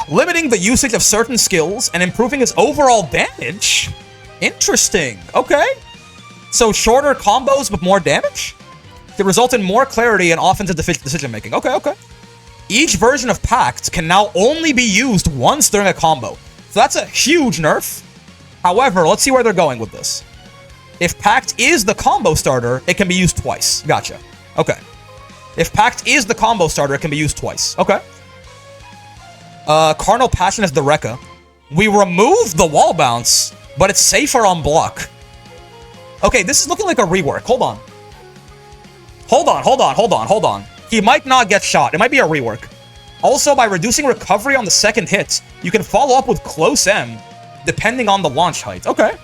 Limiting the usage of certain skills and improving his overall damage. Interesting. Okay, so shorter combos but more damage to result in more clarity and offensive decision making. Okay. Each version of Pact can now only be used once during a combo. So that's a huge nerf. However, let's see where they're going with this. If Pact is the combo starter, it can be used twice. Gotcha. Okay. If Pact is the combo starter, it can be used twice. Okay. Carnal Passion is the Rekka. We removed the wall bounce, but it's safer on block. Okay, this is looking like a rework. Hold on. He might not get shot. It might be a rework. Also, by reducing recovery on the second hit, you can follow up with close M, depending on the launch height. Okay.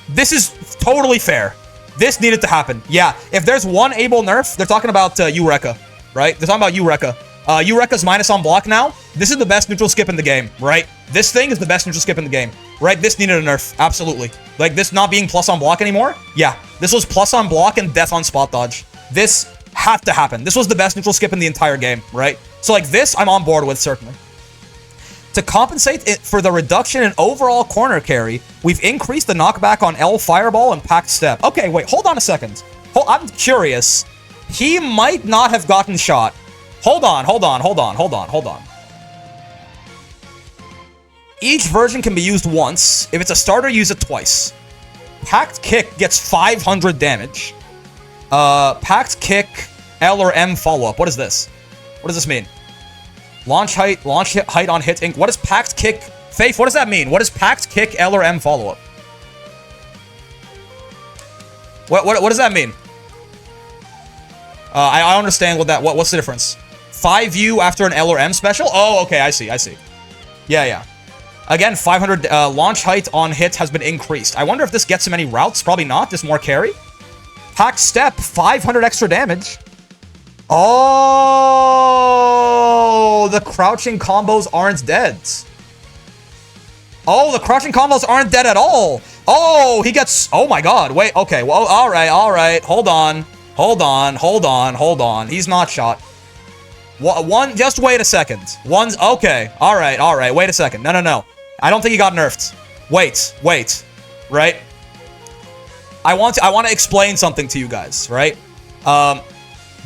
This is totally fair. This needed to happen. Yeah, if there's one able nerf, they're talking about Eureka, right? They're talking about Eureka. Eureka's minus on block now. This is the best neutral skip in the game, right? This thing is the best neutral skip in the game, right? This needed a nerf, absolutely. Like, this not being plus on block anymore? Yeah, this was plus on block and death on spot dodge. This had to happen. This was the best neutral skip in the entire game, right? So, like, this I'm on board with, certainly. To compensate for the reduction in overall corner carry, we've increased the knockback on L Fireball and Packed Step. Okay, wait, hold on a second. I'm curious. He might not have gotten shot. Hold on. Each version can be used once. If it's a starter, use it twice. Packed Kick gets 500 damage. Packed Kick, L or M follow-up. What is this? What does this mean? Launch height on hit ink. What is Packed Kick? Faith, what does that mean? What is Packed Kick, L or M follow-up? What does that mean? I understand what that. What's the difference? 5U after an L or M special? Oh, okay, I see. Yeah. Again, 500 launch height on hit has been increased. I wonder if this gets him any routes. Probably not. Just more carry. Packed Step, 500 extra damage. Oh, the crouching combos aren't dead. Oh, the crouching combos aren't dead at all. Oh, he gets... Oh my god. Wait, okay. Well, all right. Hold on. He's not shot. Just wait a second. Okay. All right. Wait a second. No. I don't think he got nerfed. Wait. Right? I want to explain something to you guys, right?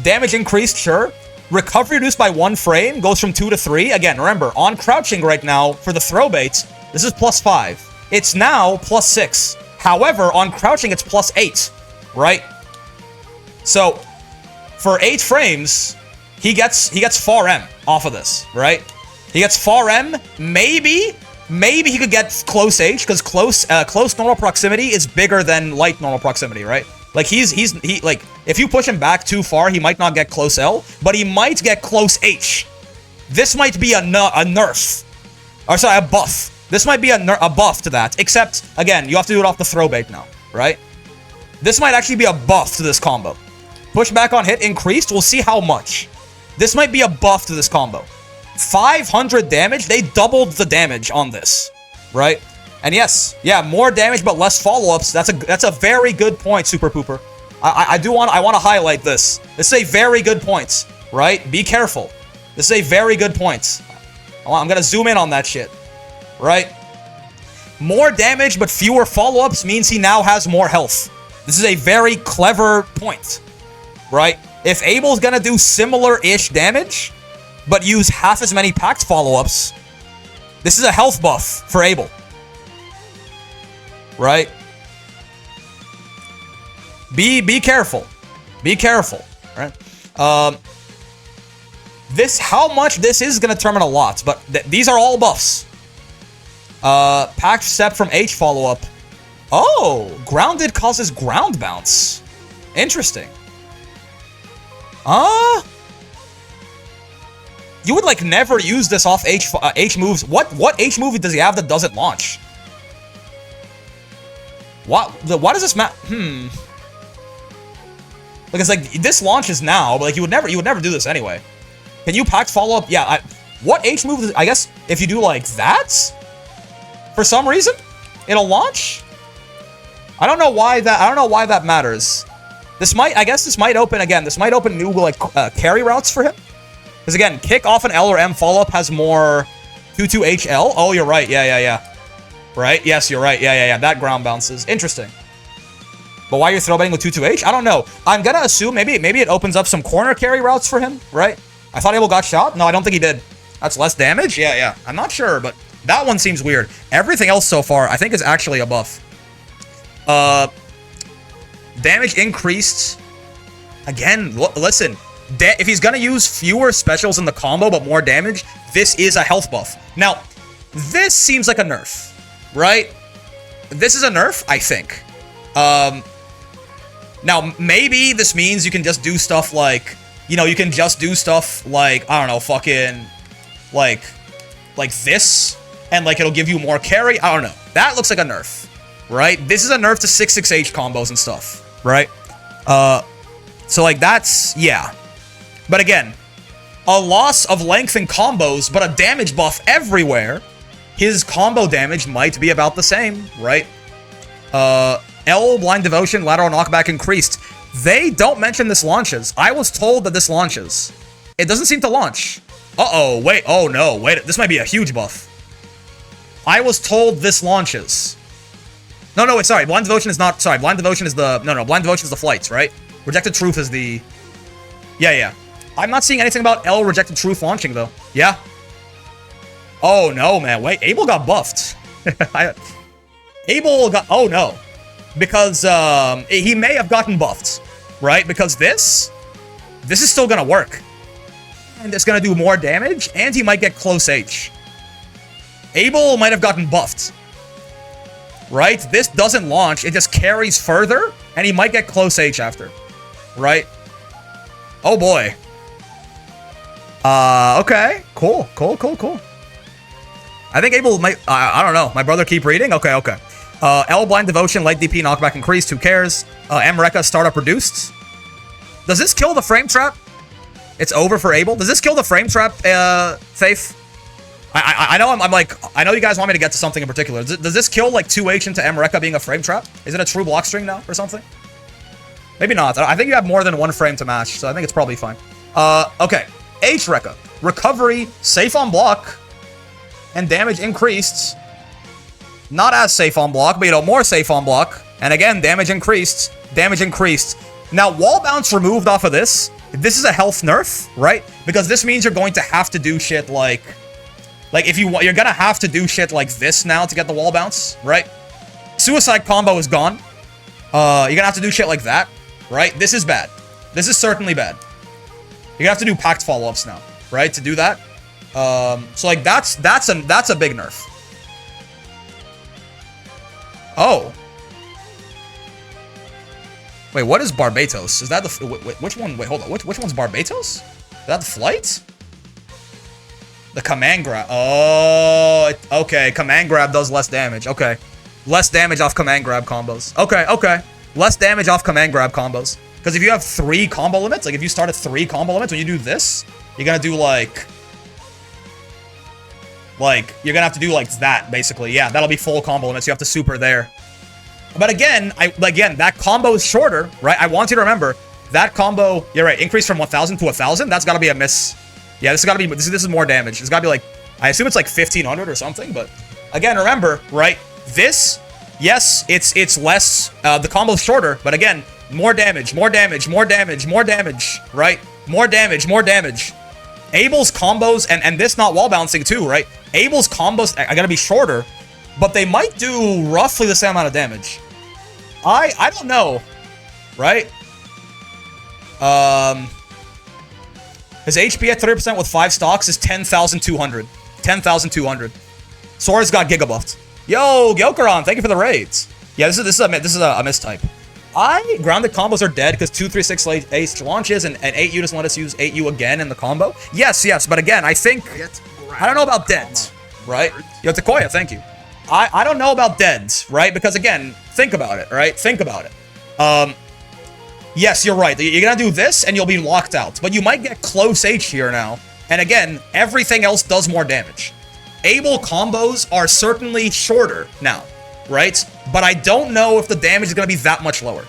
Damage increased, sure. Recovery reduced by 1 frame, goes from 2 to 3. Again, remember, on crouching right now, for the throw baits, this is plus 5. It's now plus 6. However, on crouching, it's plus 8, right? So, for 8 frames, he gets 4M off of this, right? He gets 4M, maybe he could get close H, because close normal proximity is bigger than light normal proximity, right? Like, he like, if you push him back too far, he might not get close L, but he might get close H. This might be a nerf. Or sorry, a buff. This might be a buff to that, except, again, you have to do it off the throw bait now, right? This might actually be a buff to this combo. Push back on hit increased, we'll see how much. This might be a buff to this combo. 500 damage, they doubled the damage on this, right? And yes, yeah, more damage but less follow-ups. That's a very good point, Super Pooper. I want to highlight this. This is a very good point, right? Be careful. This is a very good point. I'm gonna zoom in on that shit, right? More damage but fewer follow-ups means he now has more health. This is a very clever point, right? If Abel's gonna do similar-ish damage but use half as many packed follow-ups, this is a health buff for Abel. Right? Be careful. Be careful. Right? How much this is going to determine a lot, but these are all buffs. Packed Step from H follow-up. Oh, grounded causes ground bounce. Interesting. You would like never use this off H moves. What H move does he have that doesn't launch? What does this matter? Because like this launches now, but like you would never do this anyway. Can you packed follow up? Yeah. What H move? I guess if you do like that, for some reason, it'll launch. I don't know why that matters. I guess this might open again. This might open new like carry routes for him. Because again, kick off an L or M follow up has more 2-2HL. Oh, you're right. Yeah. Right? Yes, you're right. Yeah. That ground bounces. Interesting. But why you're throwbaiting with 2-2H? I don't know. I'm gonna assume maybe it opens up some corner carry routes for him, right? I thought Abel got shot. No, I don't think he did. That's less damage? Yeah. I'm not sure, but that one seems weird. Everything else so far, I think, is actually a buff. Damage increased. Again, listen. If he's gonna use fewer specials in the combo, but more damage, this is a health buff. Now, this seems like a nerf. Right? This is a nerf, I think. Now, maybe this means you can just do stuff like, I don't know, fucking, like this, and, like, it'll give you more carry. I don't know. That looks like a nerf. right? This is a nerf to 6/6H combos and stuff, right? So like that's, yeah. But again, a loss of length in combos, but a damage buff everywhere. His combo damage might be about the same, right? L, Blind Devotion, Lateral Knockback increased. They don't mention this launches. I was told that this launches. It doesn't seem to launch. Uh-oh, wait, oh no, wait, this might be a huge buff. I was told this launches. No, wait, sorry, Blind Devotion is not, sorry, Blind Devotion is the, no, Blind Devotion is the flights, right? Rejected Truth is the, yeah. I'm not seeing anything about L Rejected Truth launching, though. Yeah? Oh, no, man, wait, Abel got buffed. Abel got, oh no. Because, he may have gotten buffed, right? Because this is still gonna work. And it's gonna do more damage, and he might get close H. Abel might have gotten buffed. Right? This doesn't launch, it just carries further, and he might get close H after. Right? Oh boy. Okay. Cool. I think Abel might, I don't know. My brother keep reading? Okay. L, Blind Devotion, Light DP, Knockback increased, who cares? M, Rekka, Startup reduced. Does this kill the frame trap? It's over for Abel. Does this kill the frame trap, Faith? I know I'm like, I know you guys want me to get to something in particular. Does this kill like 2H into M, Rekka being a frame trap? Is it a true block string now or something? Maybe not. I think you have more than one frame to match, so I think it's probably fine. Okay. H, Rekka. Recovery, safe on block, and damage increased. Not as safe on block, but, you know, more safe on block. And again, damage increased. Now, wall bounce removed off of this. This is a health nerf, right? Because this means you're going to have to do shit like if you're gonna have to do shit like this now to get the wall bounce, right? Suicide combo is gone. You're gonna have to do shit like that, right? This is bad. This is certainly bad. You're gonna have to do packed follow-ups now, right? To do that. So like that's a big nerf. Oh. Wait, what is Barbatos? Is that the which one? Wait, hold on. Which one's Barbatos? Is that the flight? The command grab. Oh, okay. Command grab does less damage. Okay, less damage off command grab combos. Okay. Less damage off command grab combos. Because if you have 3 combo limits, like if you start at 3 combo limits, when you do this, you're gonna do like you're gonna have to do like that basically. Yeah, that'll be full combo limits. You have to super there. But again, that combo is shorter, right? I want you to remember that combo. You're right. Increase from 1,000 to 1,000. That's got to be a miss. Yeah, this has got to be. This is more damage. It's got to be like. I assume it's like 1,500 or something. But again, remember, right? This, yes, it's less. The combo's shorter, but again, more damage. Right? More damage. Abel's combos and this not wall bouncing too, right? Abel's combos are gonna be shorter, but they might do roughly the same amount of damage. I don't know, right? His HP at 30% with 5 stocks is 10,200. 10,200. Soriz got gigabuffed. Yo, Gyokaron, thank you for the raids. Yeah, this is a mistype. Grounded combos are dead because 2-3-6 ace launches and 8U doesn't let us use 8U again in the combo. Yes, but again, I think I don't know about dead, right? Yo, Takoya, thank you. I don't know about dead, right? Because again, think about it, right? Yes, you're right. You're gonna do this and you'll be locked out. But you might get close H here now. And again, everything else does more damage. Abel combos are certainly shorter now, right? But I don't know if the damage is gonna be that much lower.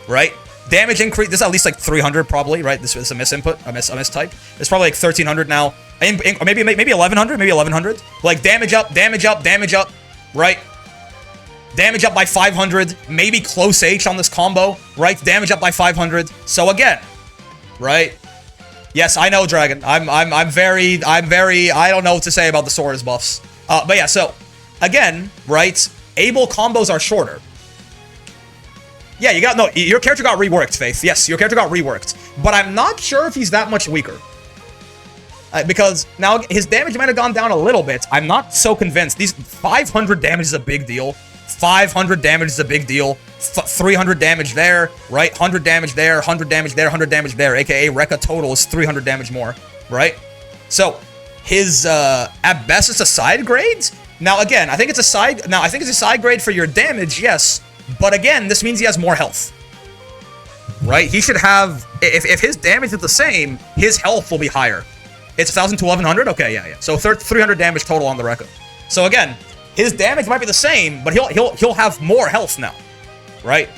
Right? Damage increase, this is at least like 300 probably, right? This is a mistype. It's probably like 1,300 now. Maybe 1,100, Like damage up, right? Damage up by 500, maybe close H on this combo, right? Damage up by 500. So again, right? Yes, I know, Dragon. I'm very, I don't know what to say about the Soriz buffs. But yeah, so again, right? Abel combos are shorter. Yeah, your character got reworked, Faith. Yes, your character got reworked. But I'm not sure if he's that much weaker. Because now his damage might have gone down a little bit. I'm not so convinced. These 500 damage is a big deal. 500 damage is a big deal. 300 damage there, right? 100 damage there, 100 damage there, 100 damage there. AKA Rekka total is 300 damage more, right? So his, at best, it's a side grade. Now, again, I think it's a side grade for your damage, yes. But again, this means he has more health. Right? He should have... If his damage is the same, his health will be higher. It's 1,000 to 1,100? Okay, yeah. So 300 damage total on the record. So again, his damage might be the same, but he'll have more health now. Right?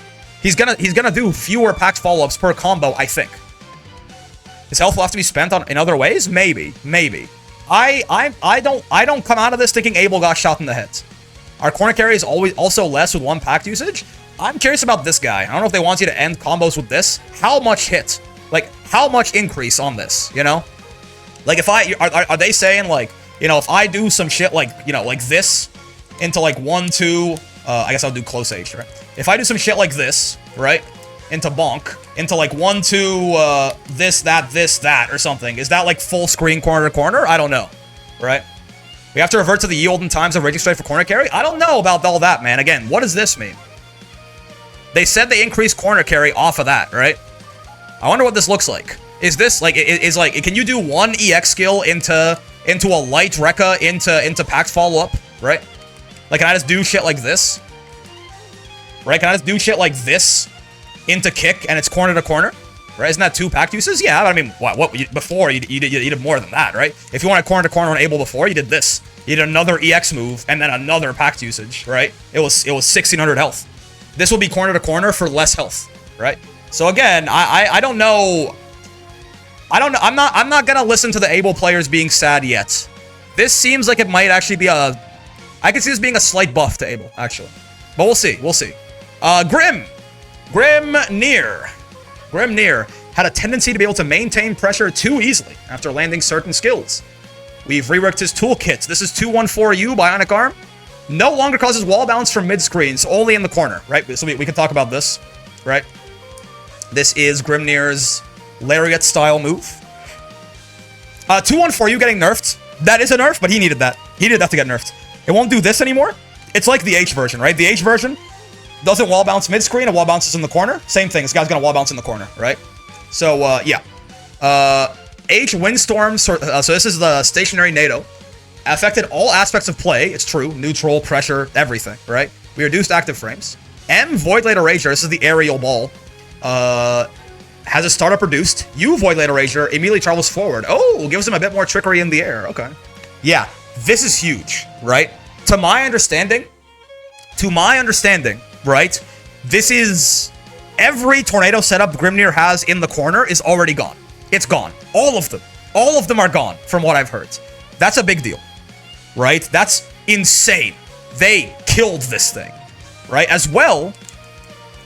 He's gonna do fewer packed follow-ups per combo, I think. His health will have to be spent in other ways? Maybe. I don't come out of this thinking Abel got shot in the head. Our corner carry is also less with 1 packed usage. I'm curious about this guy. I don't know if they want you to end combos with this. How much hit? Like, how much increase on this, you know? Like, if are they saying, like, you know, if I do some shit like, you know, like this into, like, 1, 2, I guess I'll do close age, right? If I do some shit like this, right, into bonk, into, like, 1, 2, this, that, or something, is that, like, full screen corner to corner? I don't know, right? We have to revert to the ye olden times of Raging Strike for corner carry? I don't know about all that, man. Again, what does this mean? They said they increased corner carry off of that, right? I wonder what this looks like. Is this, like, can you do 1 EX skill into a light Rekka into packed follow-up, right? Like, can I just do shit like this? Right? Can I just do shit like this into kick and it's corner to corner? Right? Isn't that 2 packed uses? Yeah, but I mean, what before, you did more than that, right? If you wanted corner to corner on Abel before, you did this. You did another EX move and then another packed usage, right? It was 1,600 health. This will be corner to corner for less health, right? So again, I don't know. I'm not gonna listen to the Abel players being sad yet. This seems like it might actually be I can see this being a slight buff to Abel, actually. But we'll see. Grimnir had a tendency to be able to maintain pressure too easily after landing certain skills. We've reworked his toolkit. This is 214U Bionic Arm. No longer causes wall bounce from mid-screens, only in the corner, right? So we can talk about this, right? This is Grimnir's Lariat-style move. 214U getting nerfed. That is a nerf, but he needed that. He needed that to get nerfed. It won't do this anymore. It's like the H version, right? The H version doesn't wall bounce mid-screen, and wall bounces in the corner. Same thing, this guy's gonna wall bounce in the corner, right? So, yeah. H Windstorm, so this is the stationary NATO. Affected all aspects of play, it's true. Neutral, pressure, everything, right? We reduced active frames. M Void Later Rager, this is the aerial ball. Has a startup reduced. U Void Later Rager immediately travels forward. Oh, gives him a bit more trickery in the air. Okay. Yeah, this is huge, right? To my understanding, right? This is every tornado setup Grimnir has in the corner is already gone. It's gone. All of them. All of them are gone, from what I've heard. That's a big deal, right? That's insane. They killed this thing, right? As well,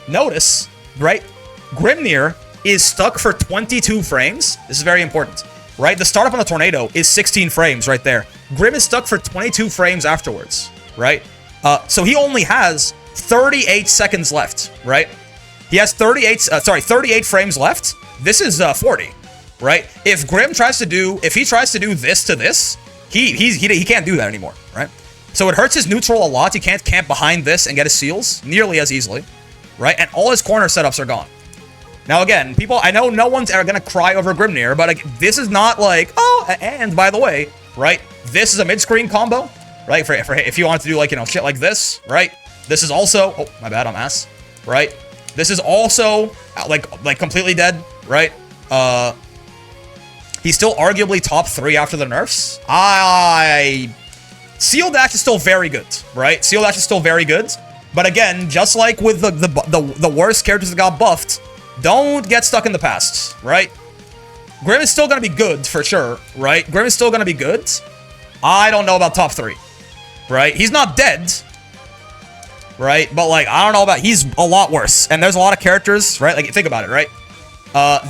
notice, right? Grimnir is stuck for 22 frames. This is very important, right? The startup on the tornado is 16 frames right there. Grim is stuck for 22 frames afterwards, right? So he only has 38 seconds left, right? He has 38 frames left. This is 40, right? If Grim tries to do, if he tries to do this to this, he can't do that anymore, right? So it hurts his neutral a lot. He can't camp behind this and get his seals nearly as easily, right? And all his corner setups are gone. Now again, people, I know no one's ever gonna cry over Grimnir, but like, this is not like, oh, and by the way, right? This is a mid-screen combo, right? For if you want to do like, you know, shit like this, right? This is also, oh, my bad, I'm ass, right? This is also like completely dead, right? He's still arguably top 3 after the nerfs. Seal Dash is still very good, right? Seal Dash is still very good, but again, just like with the worst characters that got buffed, don't get stuck in the past, right? Grim is still gonna be good for sure, right? Grim is still gonna be good. I don't know about top 3, right? He's not dead, right? But like, I don't know about, he's a lot worse. And there's a lot of characters, right? Like, think about it, right?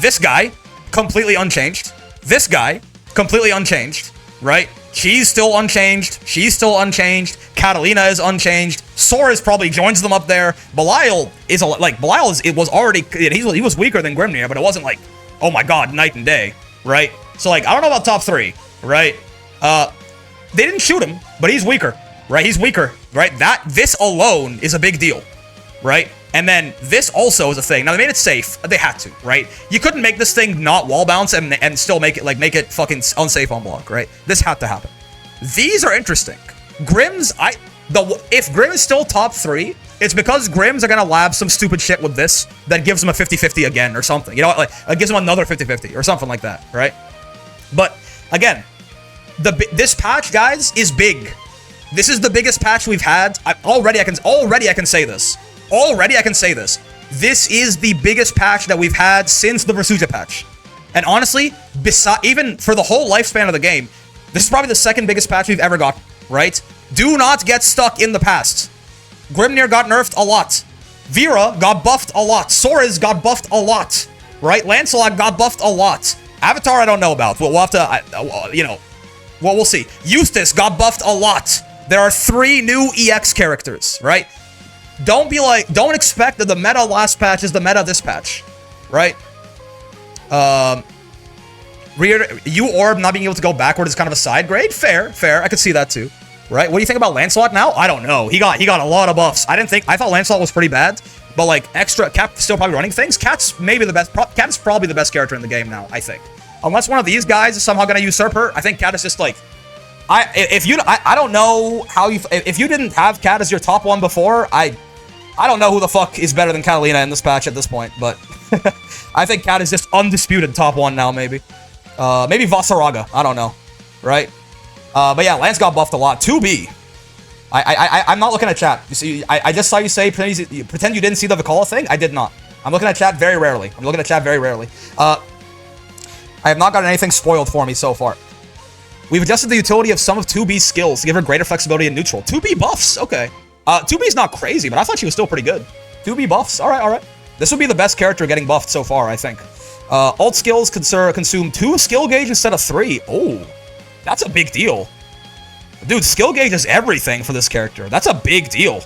This guy, completely unchanged. This guy, completely unchanged, right? She's still unchanged. She's still unchanged. Catalina is unchanged. Soriz probably joins them up there. Belial is he was weaker than Grimnir, but it wasn't like, oh my god, night and day, right? So like, I don't know about top 3, right? They didn't shoot him, but he's weaker, right? He's weaker, right? This alone is a big deal, right? And then this also is a thing. Now they made it safe. They had to, right? You couldn't make this thing not wall bounce and still make it fucking unsafe on block, right? This had to happen. These are interesting. Grims, if Grim is still top 3, it's because Grims are gonna lab some stupid shit with this that gives him a 50-50 again or something. You know, like gives him another 50-50 or something like that, right? But again, this patch, guys, is big. This is the biggest patch we've had. Already I can say this. Already I can say this. This is the biggest patch that we've had since the Versuja patch. And honestly, even for the whole lifespan of the game, this is probably the second biggest patch we've ever gotten, right? Do not get stuck in the past. Grimnir got nerfed a lot. Vira got buffed a lot. Soriz got buffed a lot, right? Lancelot got buffed a lot. Avatar, I don't know about. We'll have to, you know, well, we'll see. Eustace got buffed a lot. There are 3 new EX characters, right? Don't expect that the meta last patch is the meta this patch, right? Orb not being able to go backward is kind of a side grade. Fair. I could see that too, right? What do you think about Lancelot now? I don't know. He got a lot of buffs. I thought Lancelot was pretty bad, but like Cap still probably running things. Cat's maybe the best. Cat is probably the best character in the game now, I think. Unless one of these guys is somehow gonna usurp her, I think Cat is just like, I don't know how if you didn't have Cat as your top 1 before, I don't know who the fuck is better than Catalina in this patch at this point, but I think Cat is just undisputed top 1 now, maybe. Maybe Vasaraga, I don't know, right? But yeah, Lance got buffed a lot. 2B. I'm not looking at chat. You see, I just saw you say, pretend you didn't see the Vikala thing. I did not. I'm looking at chat very rarely. I have not gotten anything spoiled for me so far. We've adjusted the utility of some of 2B's skills to give her greater flexibility in neutral. 2B buffs, okay. 2B's not crazy, but I thought she was still pretty good. 2B buffs, alright. This would be the best character getting buffed so far, I think. Alt skills consume 2 skill gauge instead of 3. Oh, that's a big deal. Dude, skill gauge is everything for this character. That's a big deal.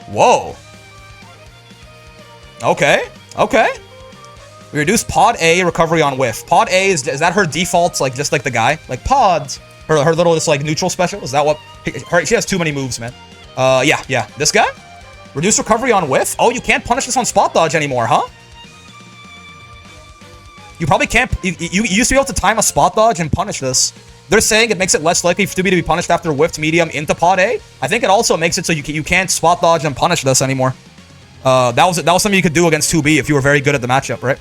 Whoa. Okay. We reduce Pod A recovery on whiff. Pod A, is that her default, like, just like the guy? Like, pods. Her little, just, like, neutral special? Is that what... she has too many moves, man. Yeah. This guy? Reduce recovery on whiff? Oh, you can't punish this on spot dodge anymore, huh? You probably can't... You used to be able to time a spot dodge and punish this. They're saying it makes it less likely to be punished after whiffed medium into Pod A. I think it also makes it so you can't spot dodge and punish this anymore. That was something you could do against 2B if you were very good at the matchup, right?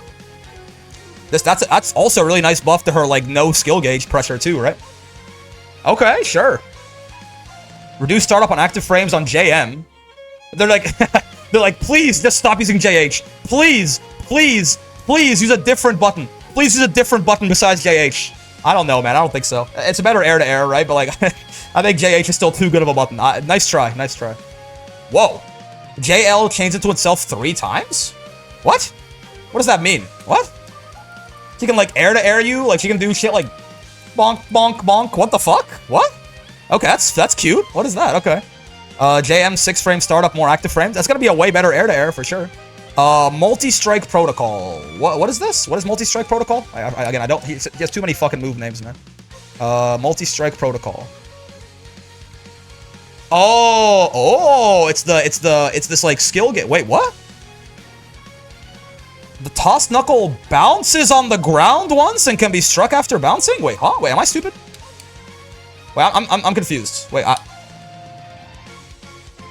That's also a really nice buff to her, like, no skill gauge pressure too, right? Okay, sure. Reduce startup on active frames on JM. They're like, please just stop using JH. Please use a different button. Please use a different button besides JH. I don't know, man. I don't think so. It's a better air-to-air, right? But, like, I think JH is still too good of a button. Nice try. Whoa. JL changed it to itself 3 times? What? What does that mean? What? She can, like, air-to-air you? Like, she can do shit like bonk, bonk, bonk. What the fuck? What? Okay, that's cute. What is that? Okay. JM 6-frame startup, more active frames. That's gonna be a way better air-to-air for sure. Multi-strike protocol. What is this? What is multi-strike protocol? Again, I don't... He has too many fucking move names, man. Multi-strike protocol. Oh, it's this, like, skill get. Wait, what? The toss knuckle bounces on the ground once and can be struck after bouncing? Wait, huh? Wait, am I stupid? Wait, I'm confused. Wait,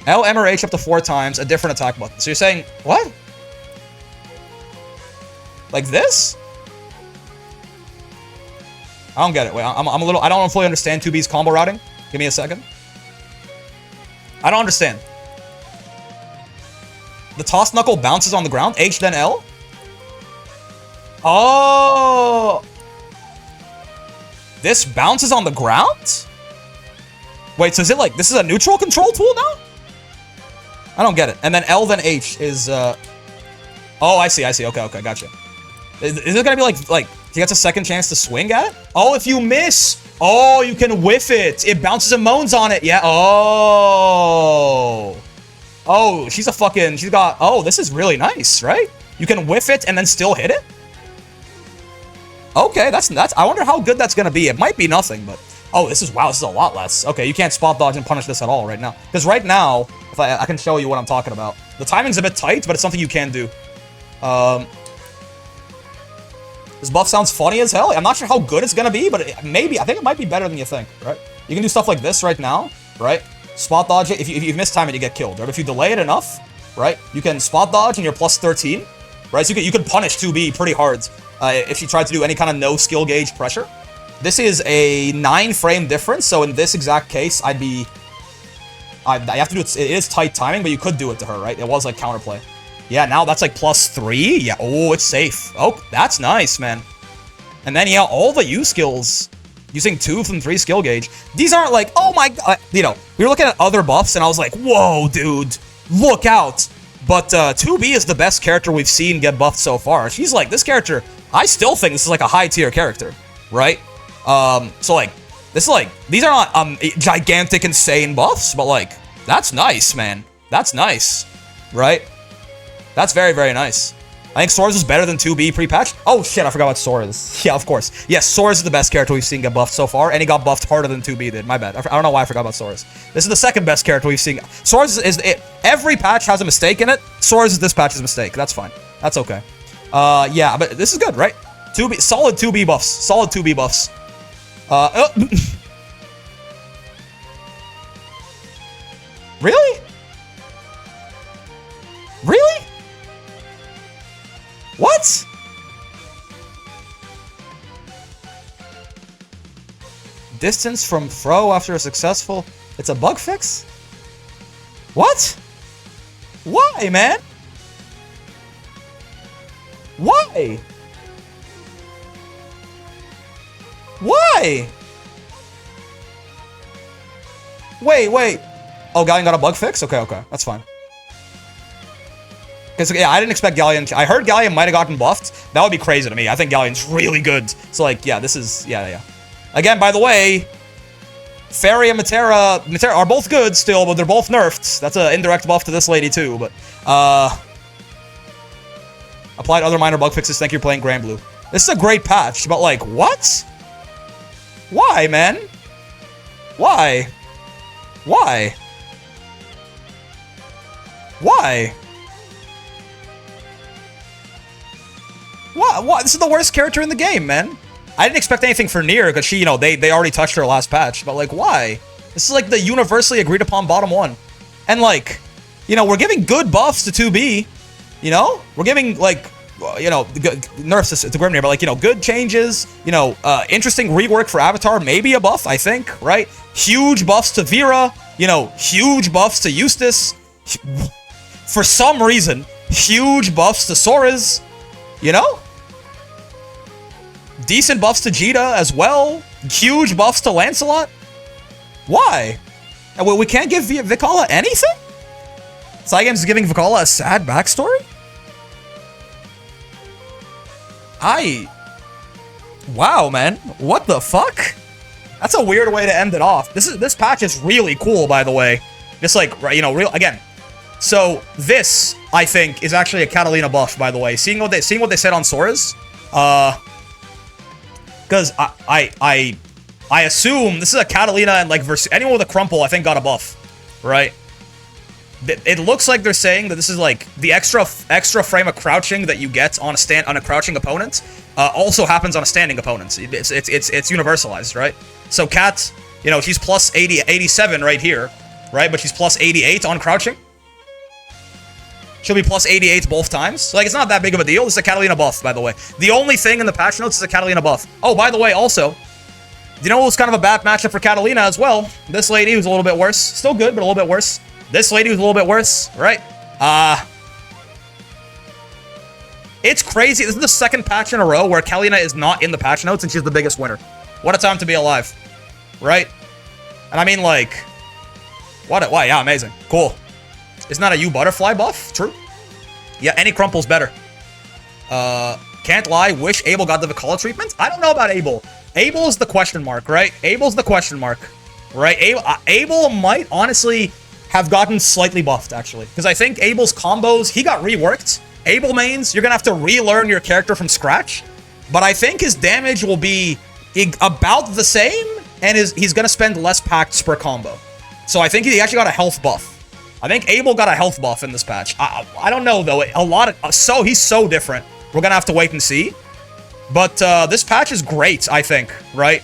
L, M, or H up to 4 times, a different attack button. So you're saying, what? Like this? I don't get it. Wait, I'm a little... I don't fully understand 2B's combo routing. Give me a second. I don't understand. The toss knuckle bounces on the ground. H, then L? Oh! This bounces on the ground? Wait, so is it like... This is a neutral control tool now? I don't get it. And then L, then H is... Oh, I see. Okay, gotcha. Is it gonna be like... He gets a second chance to swing at it? Oh, if you miss... Oh, you can whiff it. It bounces and moans on it. Yeah. Oh. Oh, she's a fucking... She's got... Oh, this is really nice, right? You can whiff it and then still hit it? Okay, that's... I wonder how good that's gonna be. It might be nothing, but... Oh, this is... Wow, this is a lot less. Okay, you can't spot dodge and punish this at all right now. Because right now... If I can show you what I'm talking about. The timing's a bit tight, but it's something you can do. This buff sounds funny as hell. I'm not sure how good it's gonna be, but maybe. I think it might be better than you think, right? You can do stuff like this right now, right? spot dodge it. If you miss time it, you get killed. Right? If you delay it enough, right, you can spot dodge and you're plus 13. Right, so you could punish 2B pretty hard if she tried to do any kind of no skill gauge pressure. This is a 9-frame difference, so in this exact case, I have to do it. It is tight timing, but you could do it to her, right? It was like counterplay. Yeah, now that's like plus 3. Yeah, oh, it's safe. Oh, that's nice, man. And then, yeah, all the U skills using 2 from 3 skill gauge. These aren't like, oh my god. You know, we were looking at other buffs, and I was like, whoa, dude, look out. But 2B is the best character we've seen get buffed so far. She's like, this character, I still think this is like a high-tier character, right? So like, this is like, these are not gigantic, insane buffs, but like, that's nice, man. That's nice, right? That's very, very nice. I think Soriz is better than 2B pre-patch. Oh shit, I forgot about Soriz. Yeah, of course. Yes, Soriz is the best character we've seen get buffed so far, and he got buffed harder than 2B did. My bad. I don't know why I forgot about Soriz. This is the second best character we've seen. Soriz is it. Every patch has a mistake in it. Soriz is this patch's mistake. That's fine. That's okay. Yeah, but this is good, right? 2B, solid 2B buffs. Solid 2B buffs. Really? Really? What? Distance from throw after a successful... It's a bug fix? What? Why, man? Why? Why? Wait. Oh, Galleon got a bug fix? Okay, that's fine. Because, yeah, I didn't expect Galleon... I heard Galleon might have gotten buffed. That would be crazy to me. I think Galleon's really good. So, like, yeah, this is... Yeah. Again, by the way, Ferry and Metera are both good still, but they're both nerfed. That's an indirect buff to this lady, too, but... Applied other minor bug fixes. Thank you for playing Grand Blue. This is a great patch, but, like, what? Why, man? Why? Why? Why? What? This is the worst character in the game, man. I didn't expect anything for Nier, because she, you know, they already touched her last patch. But, like, why? This is, like, the universally agreed upon bottom one. And, like, you know, we're giving good buffs to 2B. You know? We're giving, like, you know, nerfs to Grimnir, but, like, you know, good changes. You know, interesting rework for Avatar. Maybe a buff, I think, right? Huge buffs to Vira. You know, huge buffs to Eustace. For some reason, huge buffs to Soriz. You know? Decent buffs to Djeeta as well. Huge buffs to Lancelot. Why? And we can't give Vikala anything? Cygames is giving Vikala a sad backstory? Wow, man. What the fuck? That's a weird way to end it off. This patch is really cool, by the way. Just like, you know, again. So this, I think, is actually a Catalina buff, by the way. Seeing what they said on Soriz, because I assume this is a Catalina and like anyone with a crumple, I think, got a buff, right? It looks like they're saying that this is like the extra frame of crouching that you get on a crouching opponent also happens on a standing opponent. It's universalized, right? So Cat, you know, she's plus 87 right here, right? But she's plus 88 on crouching. She'll be plus 88 both times. So, like, it's not that big of a deal. This is a Catalina buff, by the way. The only thing in the patch notes is a Catalina buff. Oh, by the way, also, you know what was kind of a bad matchup for Catalina as well? This lady who's a little bit worse. Still good, but a little bit worse. This lady who's a little bit worse, right? It's crazy. This is the second patch in a row where Catalina is not in the patch notes and she's the biggest winner. What a time to be alive, right? And I mean, like, why? Yeah, amazing. Cool. Isn't that a U butterfly buff? True. Yeah, any crumple's better. Can't lie. Wish Abel got the Vikala treatment. I don't know about Abel. Abel is the question mark, right? Abel's the question mark, right? Abel might honestly have gotten slightly buffed, actually. Because I think Abel's combos, he got reworked. Abel mains, you're going to have to relearn your character from scratch. But I think his damage will be about the same, and he's going to spend less packs per combo. So I think he actually got a health buff. I think Abel got a health buff in this patch. I don't know, though. He's so different. We're going to have to wait and see. But this patch is great, I think, right?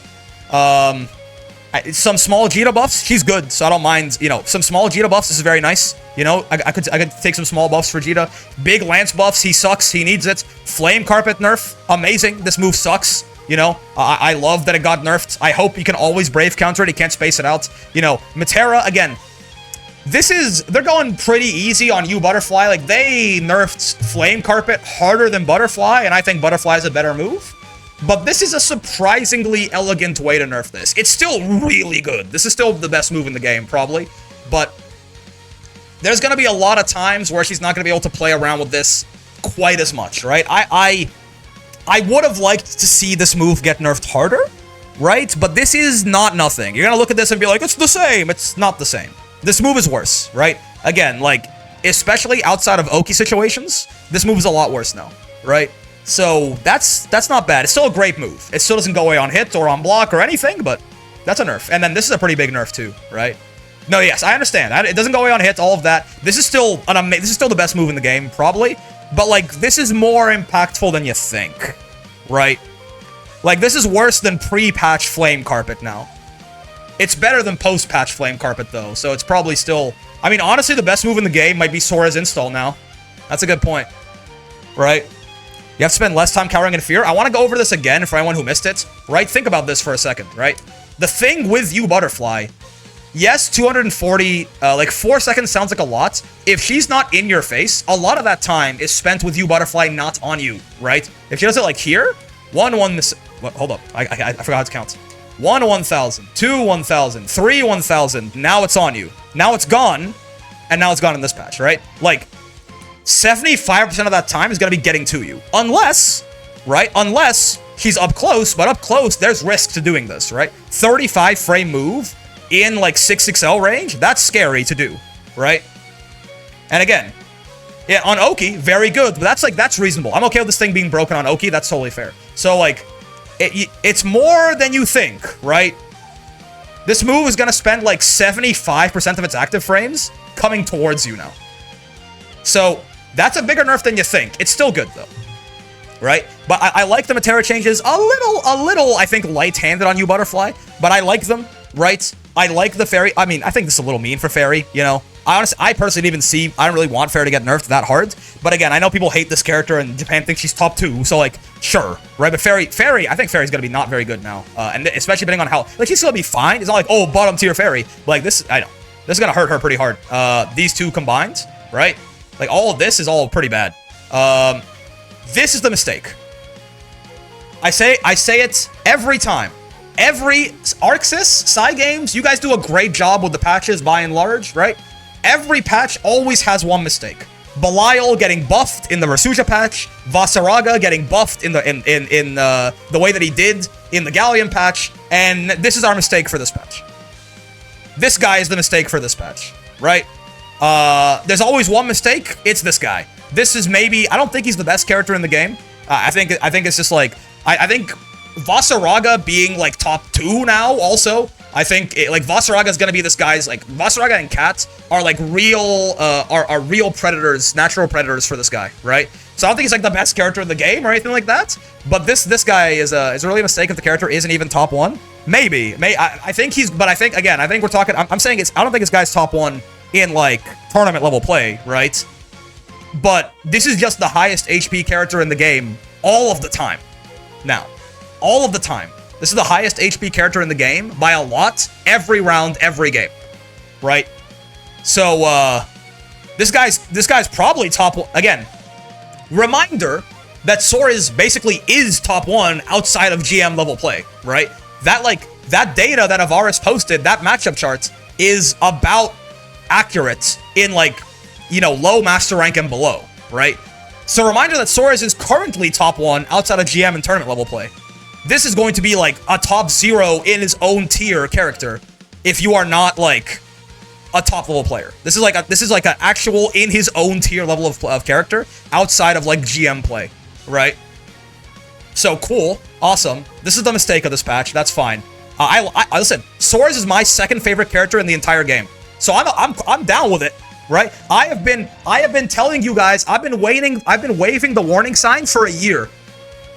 Some small Djeeta buffs, she's good, so I don't mind, you know, some small Djeeta buffs, this is very nice. You know, I could take some small buffs for Djeeta. Big Lance buffs, he sucks, he needs it. Flame Carpet nerf, amazing, this move sucks. You know, I love that it got nerfed. I hope he can always Brave counter it, he can't space it out. You know, Metera, again, they're going pretty easy on you, Butterfly. Like, they nerfed Flame Carpet harder than Butterfly, and I think Butterfly is a better move. But this is a surprisingly elegant way to nerf this. It's still really good. This is still the best move in the game, probably. But there's going to be a lot of times where she's not going to be able to play around with this quite as much, right? I would have liked to see this move get nerfed harder, right? But this is not nothing. You're going to look at this and be like, it's the same. It's not the same. This move is worse, right? Again, like, especially outside of Oki situations, this move is a lot worse now, right? So that's not bad. It's still a great move. It still doesn't go away on hit or on block or anything, but that's a nerf. And then this is a pretty big nerf too, right? No, yes, I understand. It doesn't go away on hit, all of that. This is still the best move in the game, probably. But like, this is more impactful than you think, right? Like, this is worse than pre-patch Flame Carpet now. It's better than post-patch Flame Carpet though, so it's probably still. I mean, honestly, the best move in the game might be Soriz install now. That's a good point, right? You have to spend less time cowering in fear. I want to go over this again for anyone who missed it, right? Think about this for a second, right? The thing with you, Butterfly, yes, 240, like 4 seconds sounds like a lot. If she's not in your face, a lot of that time is spent with you, Butterfly, not on you, right? If she does it like here, 1 this. Hold up, I forgot how to count. 1 1,000, 2 1,000, 3 1,000. Now it's on you. Now it's gone, and now it's gone in this patch, right? Like, 75% of that time is going to be getting to you. Unless, right? Unless she's up close, but up close, there's risk to doing this, right? 35 frame move in like 6XL range, that's scary to do, right? And again, yeah, on Oki, very good, but that's reasonable. I'm okay with this thing being broken on Oki, that's totally fair. So like, it's more than you think, right? This move is going to spend like 75% of its active frames coming towards you now. So that's a bigger nerf than you think. It's still good though, right? But I like the Metera changes a little, I think, light-handed on you, Butterfly, but I like them, right? I like the Ferry. I mean, I think this is a little mean for Ferry, you know? I personally didn't even see, I don't really want Ferry to get nerfed that hard, but again, I know people hate this character and Japan thinks she's top 2, so like, sure, right? But Ferry, I think Ferry's gonna be not very good now, and especially depending on how, like, she's gonna be fine. It's not like, oh, bottom tier Ferry, but like this, I know, this is gonna hurt her pretty hard. These two combined, right? Like, all of this is all pretty bad. This is the mistake. I say it every time. Every Arxis, Cygames, you guys do a great job with the patches by and large, right? Every patch always has one mistake. Belial getting buffed in the Rasuja patch, Vasaraga getting buffed in the way that he did in the Galleon patch, and this is our mistake for this patch. This guy is the mistake for this patch, right? There's always one mistake. It's this guy. This is maybe, I don't think he's the best character in the game. I think it's just like, I think Vasaraga being like top 2 now also, I think like Vasaraga is going to be this guy's, like, Vasaraga and Cat are like real, are real predators, natural predators for this guy, right? So I don't think he's like the best character in the game or anything like that, but this guy is really a mistake if the character isn't even top 1. Maybe, I think he's, but I think, again, I think we're talking, I'm saying I don't think this guy's top 1 in like tournament level play, right? But this is just the highest HP character in the game all of the time. Now, all of the time. This is the highest HP character in the game by a lot, every round, every game, right? So this guy's probably top 1 again. Reminder that Soriz basically is top 1 outside of GM level play, right? That data that Avaris posted, that matchup chart, is about accurate in, like, you know, low master rank and below, right? So reminder that Soriz is currently top 1 outside of GM and tournament level play. This is going to be like a top 0 in his own tier character if you are not like a top level player. This is like an actual in his own tier level of character outside of like GM play, right? So cool, awesome. This is the mistake of this patch. That's fine. I listen. Soriz is my second favorite character in the entire game, so I'm down with it, right? I have been telling you guys. I've been waving the warning sign for a year.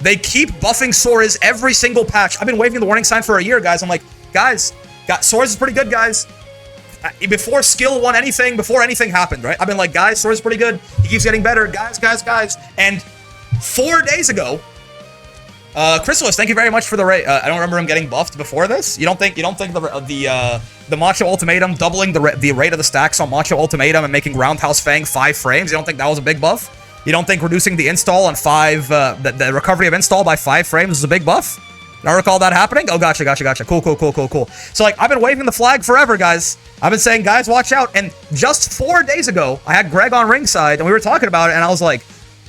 They keep buffing Soriz every single patch. I've been waving the warning sign for a year, guys. I'm like, guys, Soriz is pretty good, guys. Before skill won anything, before anything happened, right? I've been like, guys, Soriz is pretty good. He keeps getting better. Guys. And 4 days ago, Chrysalis, thank you very much for the rate. I don't remember him getting buffed before this. You don't think the Macho Ultimatum doubling the rate of the stacks on Macho Ultimatum and making Roundhouse Fang 5 frames? You don't think that was a big buff? You don't think reducing the install on 5, the recovery of install by 5 frames is a big buff? I recall that happening? Oh, gotcha. Cool. So, like, I've been waving the flag forever, guys. I've been saying, guys, watch out. And just 4 days ago, I had Greg on ringside, and we were talking about it, and I was like,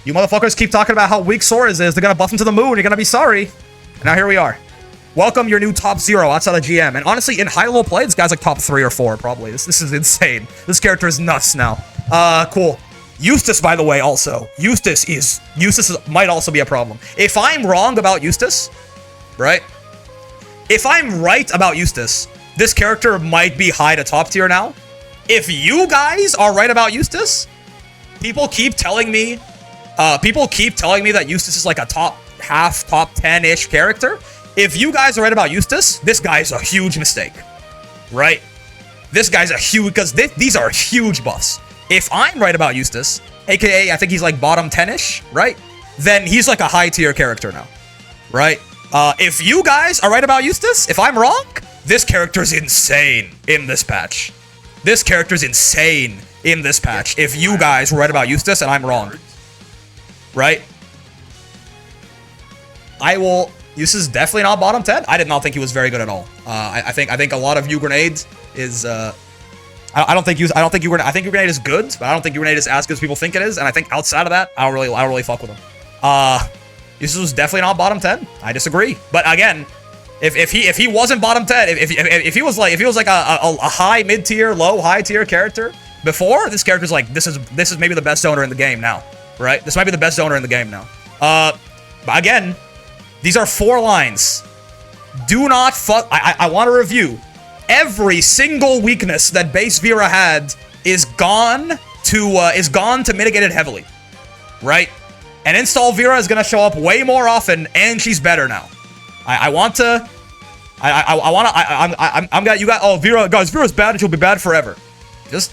you motherfuckers keep talking about how weak Soriz is. They're gonna buff him to the moon. You're gonna be sorry. And now here we are. Welcome your new top 0 outside of GM. And honestly, in high-level play, this guy's like top 3 or 4, probably. This is insane. This character is nuts now. Cool. Eustace, by the way, also. Eustace might also be a problem. If I'm wrong about Eustace, right? If I'm right about Eustace, this character might be high to top tier now. If you guys are right about Eustace, people keep telling me that Eustace is like a top 10-ish character. If you guys are right about Eustace, this guy's a huge mistake, right? This guy's a huge, because these are huge buffs. If I'm right about Eustace, aka I think he's like bottom 10-ish, right? Then he's like a high tier character now, right? If you guys are right about Eustace, if I'm wrong, this character's insane in this patch. This character's insane in this patch. If you guys were right about Eustace and I'm wrong, right? Eustace is definitely not bottom 10. I did not think he was very good at all. I think a lot of U-Grenade is I think U-Grenade is good, but I don't think U-Grenade is as good as people think it is. And I think outside of that, I don't really fuck with him. Eustace was definitely not bottom 10. I disagree. But again, if he wasn't bottom 10, if he was like a high mid tier, low high tier character before, this character's like this is maybe the best owner in the game now, right? This might be the best owner in the game now. But again, these are 4 lines. Do not fuck. I want to review. Every single weakness that base Vira had is gone to mitigate it heavily, right? And install Vira is gonna show up way more often, and she's better now. Oh, Vira, guys, Vira's bad, and she'll be bad forever. Just,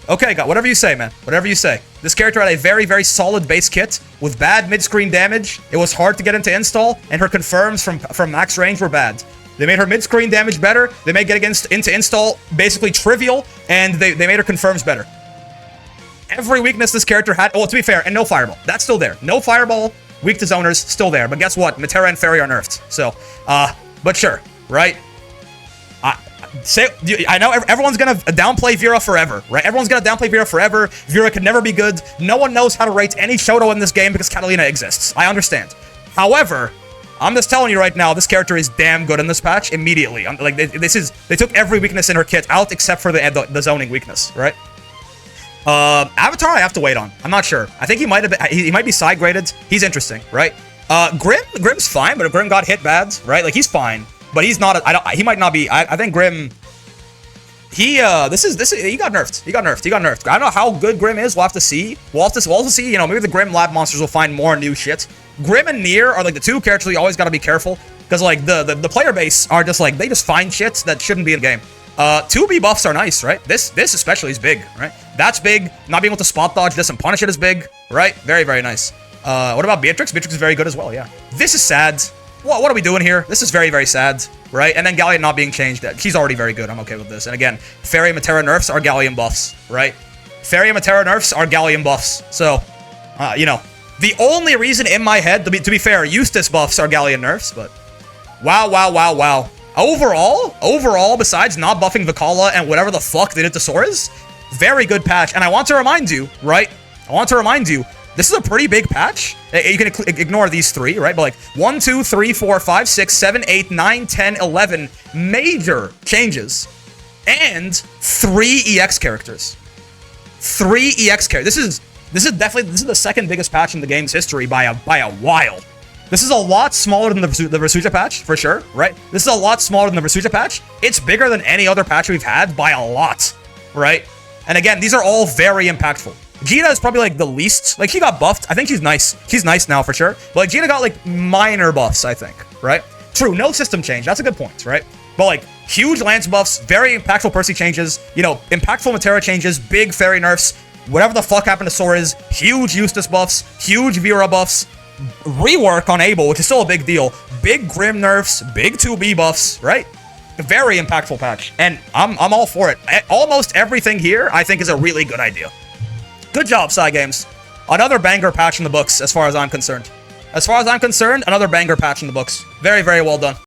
okay, God, whatever you say, man. Whatever you say. This character had a very, very solid base kit with bad mid-screen damage. It was hard to get into install, and her confirms from max range were bad. They made her mid-screen damage better. They made getting into install basically trivial, and they made her confirms better. Every weakness this character had, oh, to be fair, and no fireball. That's still there. No fireball, weak to zoners, still there. But guess what? Metera and Ferry are nerfed. So, but sure, right? I know everyone's gonna downplay Vira forever, right? Everyone's gonna downplay Vira forever. Vira could never be good. No one knows how to rate any Shoto in this game because Catalina exists. I understand. However, I'm just telling you right now, this character is damn good in this patch immediately. They took every weakness in her kit out except for the zoning weakness, right? Avatar I have to wait on. I'm not sure. I think he might be side graded. He's interesting, right? Grim's fine, but if Grim got hit bad, right? Like he's fine, but he's not. He might not be. I think Grim. He got nerfed. He got nerfed. I don't know how good Grim is. We'll have to see. We'll also see. You know, maybe the Grim lab monsters will find more new shit. Grim and Nier are like the 2 characters you always got to be careful because like the player base are just like they just find shit that shouldn't be in the game. 2B buffs are nice, right? This especially is big, right? That's big. Not being able to spot dodge this and punish it is big, right? Very, very nice. What about Beatrix? Beatrix is very good as well, yeah. This is sad. What are we doing here? This is very, very sad, right? And then Galleon not being changed. She's already very good. I'm okay with this. And again, Ferry and Metera nerfs are Galleon buffs, right? Ferry and Metera nerfs are Galleon buffs. So, you know, the only reason in my head, to be fair, Eustace buffs are Galleon nerfs, but wow. Overall, besides not buffing Vikala and whatever the fuck they did to Soriz, very good patch. And I want to remind you, right? This is a pretty big patch. You can ignore these 3, right? But like 1, 2, 3, 4, 5, 6, 7, 8, 9, 10, 11 major changes. And 3 EX characters. 3 EX characters. This is the second biggest patch in the game's history by a while. This is a lot smaller than the Versuja patch, for sure, right? This is a lot smaller than the Versuja patch. It's bigger than any other patch we've had by a lot, right? And again, these are all very impactful. Djeeta is probably like the least, like he got buffed. I think he's nice. He's nice now for sure. But like Djeeta got like minor buffs, I think, right? True, no system change. That's a good point, right? But like, huge Lance buffs, very impactful Percy changes, you know, impactful Metera changes, big Ferry nerfs, whatever the fuck happened to Soriz, huge Eustace buffs, huge Vira buffs, rework on Abel, which is still a big deal, big Grim nerfs, big 2B buffs, right? A very impactful patch, and I'm all for it. Almost everything here, I think, is a really good idea. Good job, Psy Games. Another banger patch in the books, as far as I'm concerned. As far as I'm concerned, another banger patch in the books. Very, very well done.